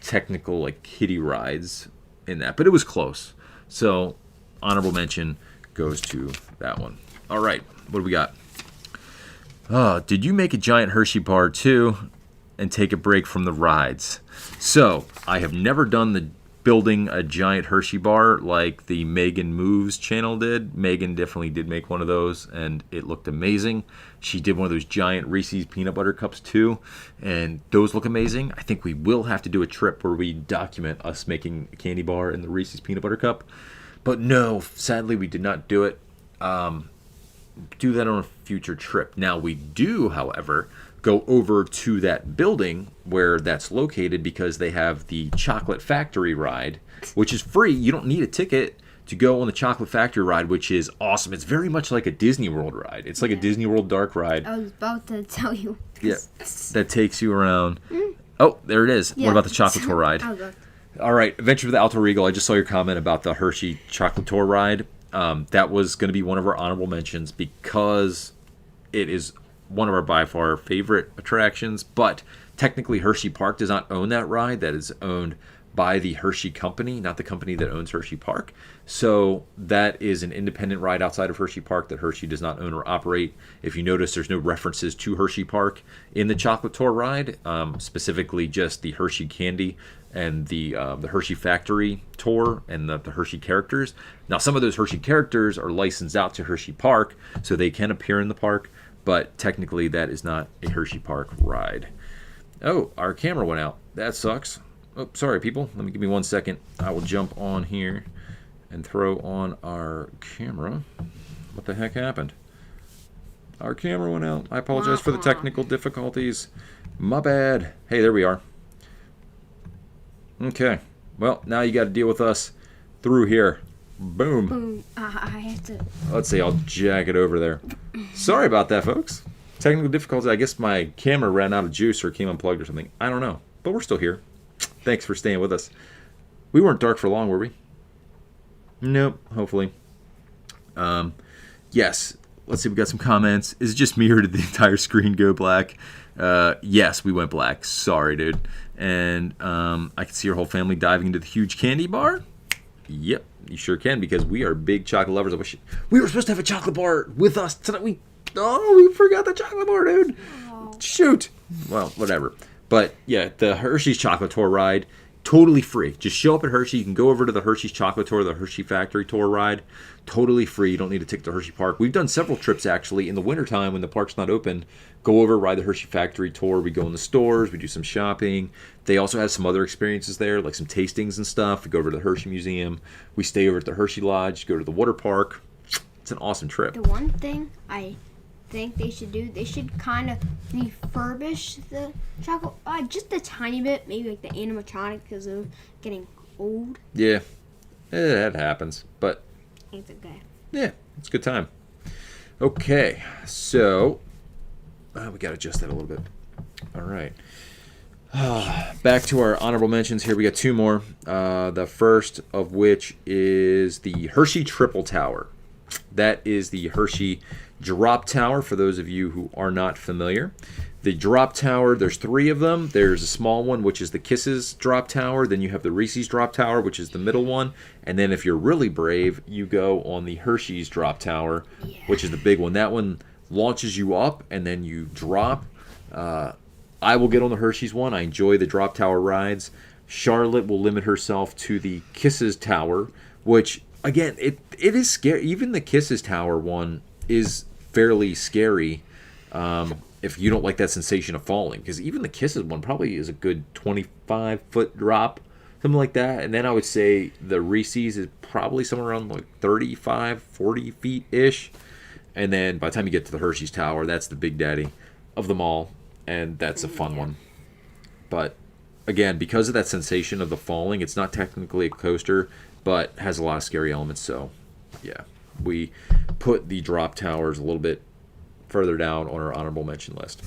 technical like kiddie rides in that. But it was close. So honorable mention goes to that one. All right, what do we got? Did you make a giant Hershey bar too and take a break from the rides? So I have never done the building a giant Hershey bar like the Megan Moves channel did. Megan definitely did make one of those and it looked amazing. She did one of those giant Reese's peanut butter cups too, and those look amazing. I think we will have to do a trip where we document us making a candy bar in the Reese's peanut butter cup. But no, sadly we did not do it. Do that on a future trip. Now we do, however, go over to that building where that's located because they have the Chocolate Factory ride, which is free. You don't need a ticket to go on the Chocolate Factory ride, which is awesome. It's very much like a Disney World ride. It's like a Disney World dark ride. I was about to tell you. Yeah, that takes you around. Oh, there it is. Yeah. What about the Chocolate Tour ride? I'll go. All right, Adventure with the Alto Regal. I just saw your comment about the Hershey Chocolate Tour ride. that was going to be one of our honorable mentions because it is one of our by far favorite attractions. But technically, Hershey Park does not own that ride. That is owned by the Hershey Company, not the company that owns Hershey Park. So that is an independent ride outside of Hershey Park that Hershey does not own or operate. If you notice, there's no references to Hershey Park in the Chocolate Tour ride, specifically just the Hershey Candy and the Hershey Factory Tour and the Hershey characters. Now, some of those Hershey characters are licensed out to Hershey Park, so they can appear in the park, but technically that is not a Hershey Park ride. Oh, our camera went out. That sucks. Oh, sorry, people. Give me 1 second. I will jump on here and throw on our camera. What the heck happened? Our camera went out. I apologize for the technical difficulties. My bad. Hey, there we are. Okay. Well, now you got to deal with us through here. Boom. Boom. I have to. Let's see. I'll jack it over there. Sorry about that, folks. Technical difficulties. I guess my camera ran out of juice or came unplugged or something. I don't know. But we're still here. Thanks for staying with us. We weren't dark for long, were we? Nope, hopefully. Yes. Let's see, we got some comments. Is it just me or did the entire screen go black? Yes, we went black. Sorry, dude. And I can see your whole family diving into the huge candy bar. Yep, you sure can because we are big chocolate lovers. I wish we were supposed to have a chocolate bar with us tonight. We forgot the chocolate bar, dude. Oh. Shoot. Well, whatever. But yeah, the Hershey's Chocolate Tour ride, totally free. Just show up at Hershey. You can go over to the Hershey's Chocolate Tour, the Hershey Factory Tour ride. Totally free. You don't need to take the Hershey Park. We've done several trips actually in the wintertime when the park's not open. Go over, ride the Hershey Factory Tour. We go in the stores. We do some shopping. They also have some other experiences there, like some tastings and stuff. We go over to the Hershey Museum. We stay over at the Hershey Lodge, go to the water park. It's an awesome trip. The one thing I think they should do, they should kind of refurbish the chocolate just a tiny bit, maybe like the animatronic because of getting old. Yeah, that happens, but it's okay. Yeah, it's a good time. Okay, so we got to adjust that a little bit. All right. Back to our honorable mentions here. We got two more. The first of which is the Hershey Triple Tower. That is the Hershey Drop Tower, for those of you who are not familiar. The Drop Tower, there's three of them. There's a small one, which is the Kisses Drop Tower. Then you have the Reese's Drop Tower, which is the middle one. And then if you're really brave, you go on the Hershey's Drop Tower, which is the big one. That one launches you up, and then you drop. I will get on the Hershey's one. I enjoy the Drop Tower rides. Charlotte will limit herself to the Kisses Tower, which, again, it is scary. Even the Kisses Tower one is fairly scary if you don't like that sensation of falling, because even the Kisses one probably is a good 25-foot drop, something like that. And then I would say the Reese's is probably somewhere around like 35, 40 feet ish. And then by the time you get to the Hershey's Tower, that's the big daddy of them all, and that's a fun one. But again, because of that sensation of the falling, it's not technically a coaster, but has a lot of scary elements. So yeah, we put the Drop Towers a little bit further down on our honorable mention list.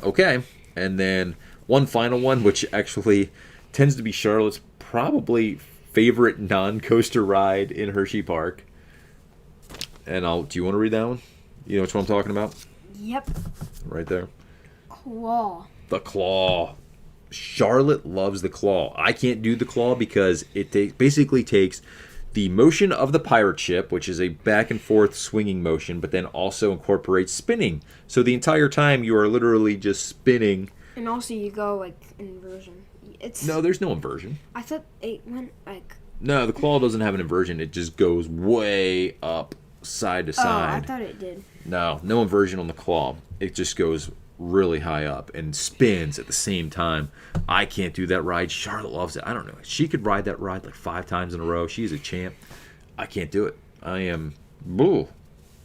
Okay, and then one final one, which actually tends to be Charlotte's probably favorite non-coaster ride in Hershey Park. And do you want to read that one? You know which one I'm talking about? Yep. Right there. Claw. The Claw. Charlotte loves the Claw. I can't do the Claw because it basically takes the motion of the pirate ship, which is a back and forth swinging motion, but then also incorporates spinning. So the entire time you are literally just spinning. And also you go like inversion. No, there's no inversion. I thought it went like. No, the Claw doesn't have an inversion. It just goes way up side to side. Oh, I thought it did. No inversion on the Claw. It just goes really high up and spins at the same time. I can't do that ride. Charlotte loves it. I don't know. She could ride that ride like 5 times in a row. She's a champ. I can't do it. I am... Boo.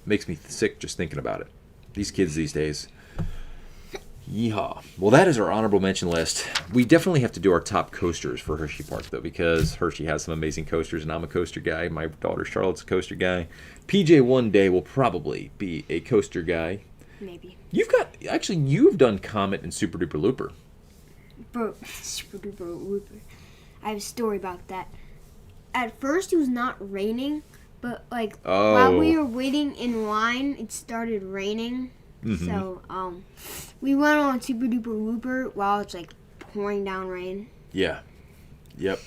Makes me sick just thinking about it. These kids these days. Yeehaw. Well, that is our honorable mention list. We definitely have to do our top coasters for Hershey Park, though, because Hershey has some amazing coasters, and I'm a coaster guy. My daughter Charlotte's a coaster guy. PJ one day will probably be a coaster guy. Maybe. You've done Comet and Super Duper Looper. Bro, Super Duper Looper. I have a story about that. At first, it was not raining, But like Oh. while we were waiting in line, it started raining. Mhm. So we went on Super Duper Looper while it's like pouring down rain. Yeah. Yep.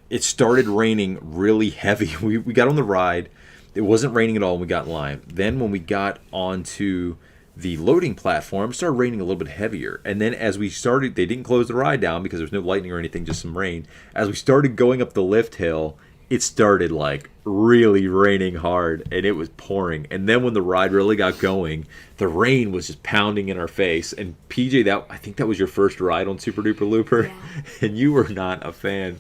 It started raining really heavy. We got on the ride. It wasn't raining at all when we got in line. Then when we got onto the loading platform, it started raining a little bit heavier. And then as we started, they didn't close the ride down because there was no lightning or anything, just some rain. As we started going up the lift hill, it started like really raining hard and it was pouring. And then when the ride really got going, the rain was just pounding in our face. And PJ, I think that was your first ride on Super Duper Looper, Yeah. and you were not a fan.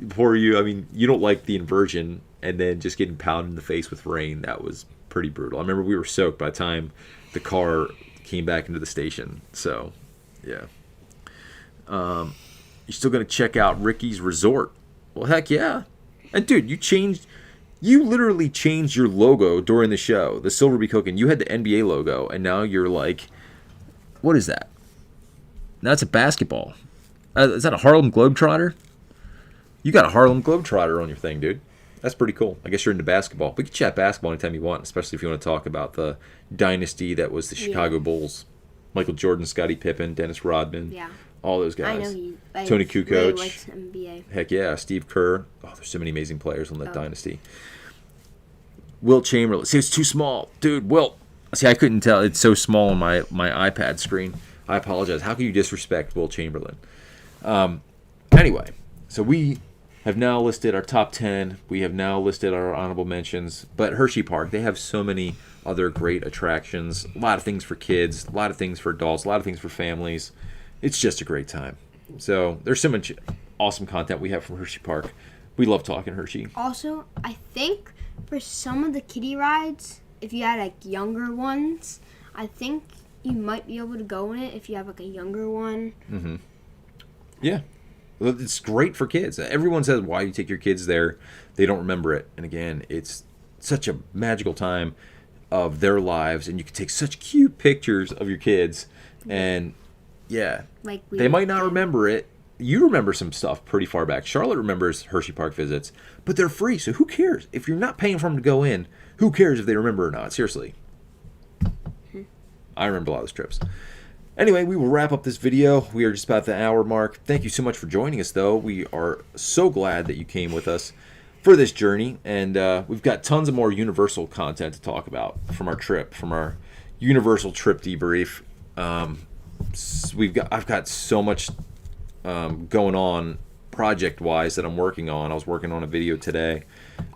Poor you. I mean, you don't like the inversion, and then just getting pounded in the face with rain. That was pretty brutal. I remember we were soaked by the time the car came back into the station. So, yeah. You're still gonna check out Ricky's Resort? Well, heck yeah. And dude, you literally changed your logo during the show. The Silver Be Cooking. You had the NBA logo, and now you're like, what is that? That's a basketball. Is that a Harlem Globetrotter? You got a Harlem Globetrotter on your thing, dude. That's pretty cool. I guess you're into basketball. We can chat basketball anytime you want, especially if you want to talk about the dynasty that was the Chicago Bulls. Michael Jordan, Scottie Pippen, Dennis Rodman. Yeah. All those I guys. know he Tony really Kukoc. likes NBA. Heck yeah, Steve Kerr. Oh, there's so many amazing players on that dynasty. Wilt Chamberlain. See, it's too small. Dude, Wilt. See, I couldn't tell. It's so small on my iPad screen. I apologize. How can you disrespect Wilt Chamberlain? Anyway, so we have now listed our top 10. We have now listed our honorable mentions. But Hershey Park, they have so many other great attractions. A lot of things for kids. A lot of things for adults. A lot of things for families. It's just a great time. So there's so much awesome content we have from Hershey Park. We love talking Hershey. Also, I think for some of the kiddie rides, if you had like younger ones, I think you might be able to go in it if you have like a younger one. Mm-hmm. Yeah. Well, it's great for kids. Everyone says why you take your kids there. They don't remember it. And again, it's such a magical time of their lives. And you can take such cute pictures of your kids. And yeah, Like they might not remember it. You remember some stuff pretty far back. Charlotte remembers Hershey Park visits, but they're free, so who cares? If you're not paying for them to go in, who cares if they remember or not? Seriously. I remember a lot of those trips. Anyway, we will wrap up this video. We are just about the hour mark. Thank you so much for joining us, though. We are so glad that you came with us for this journey, and we've got tons of more Universal content to talk about from our trip, from our Universal trip debrief. I've got so much going on project-wise that I'm working on. I was working on a video today.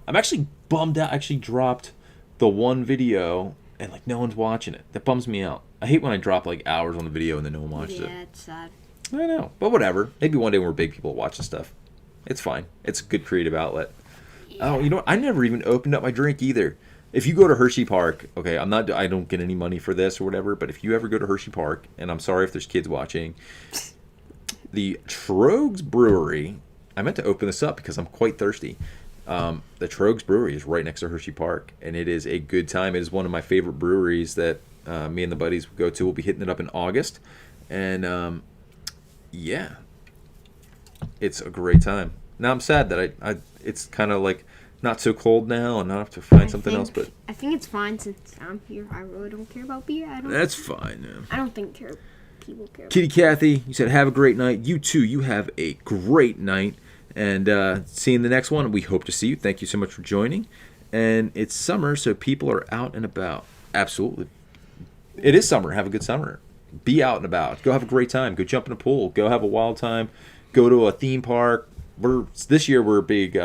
I'm actually bummed out. I actually dropped the one video and like no one's watching it. That bums me out. I hate when I drop like hours on the video and then no one watches it. Yeah, it's sad. I know, but whatever. Maybe one day when we're big, people will watch this stuff. It's fine. It's a good creative outlet. Yeah. Oh, you know what? I never even opened up my drink either. If you go to Hershey Park, okay, I don't get any money for this or whatever, but if you ever go to Hershey Park, and I'm sorry if there's kids watching, the Trogs Brewery, I meant to open this up because I'm quite thirsty. The Trogs Brewery is right next to Hershey Park, and it is a good time. It is one of my favorite breweries that me and the buddies go to. We'll be hitting it up in August, and yeah, it's a great time. Now I'm sad that I it's kind of like not so cold now, and I have to find something else. But I think it's fine since I'm here. I really don't care about beer. that's fine. Yeah. I don't think people care. Kitty Kathy, you said have a great night. You too. You have a great night. And see you in the next one. We hope to see you. Thank you so much for joining. And it's summer, so people are out and about. Absolutely. It is summer. Have a good summer. Be out and about. Go have a great time. Go jump in a pool. Go have a wild time. Go to a theme park. This year we're big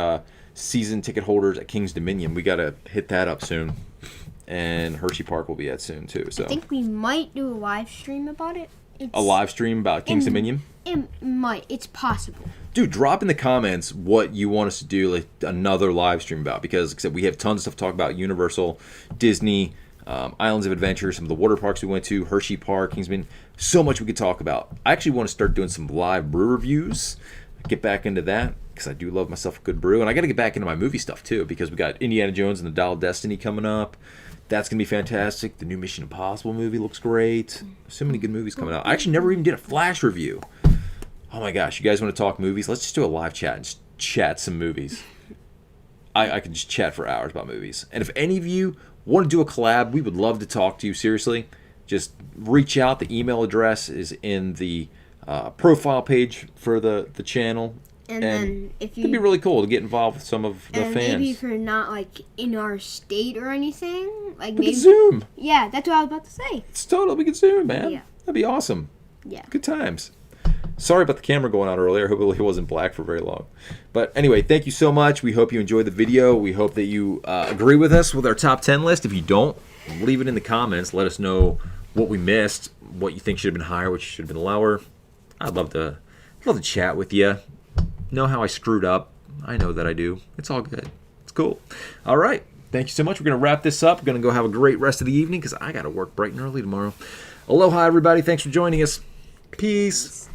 season ticket holders at King's Dominion. We got to hit that up soon. And Hershey Park will be at soon too. So I think we might do a live stream about it. a live stream about King's Dominion? It might. It's possible. Dude, drop in the comments what you want us to do, like another live stream about, because like I said, we have tons of stuff to talk about. Universal, Disney, Islands of Adventure, some of the water parks we went to, Hershey Park, Kingsman, so much we could talk about. I actually want to start doing some live brew reviews, get back into that, because I do love myself a good brew, and I got to get back into my movie stuff too, because we got Indiana Jones and the Dial of Destiny coming up. That's going to be fantastic. The new Mission Impossible movie looks great. So many good movies coming out. I actually never even did a Flash review. Oh my gosh, you guys want to talk movies? Let's just do a live chat and just chat some movies. I could just chat for hours about movies. And if any of you want to do a collab, we would love to talk to you. Seriously, just reach out. The email address is in the profile page for the channel. And then if you, it'd be really cool to get involved with some of the fans. Maybe if you're not like in our state or anything, like we maybe could Zoom. Yeah, that's what I was about to say. It's total. We could Zoom, man. Yeah. That'd be awesome. Yeah. Good times. Sorry about the camera going out earlier. Hopefully it wasn't black for very long. But anyway, thank you so much. We hope you enjoyed the video. We hope that you agree with us with our top 10 list. If you don't, leave it in the comments. Let us know what we missed, what you think should have been higher, what should have been lower. I'd love to chat with you. Know how I screwed up. I know that I do. It's all good. It's cool. All right. Thank you so much. We're going to wrap this up. We're going to go have a great rest of the evening because I got to work bright and early tomorrow. Aloha, everybody. Thanks for joining us. Peace.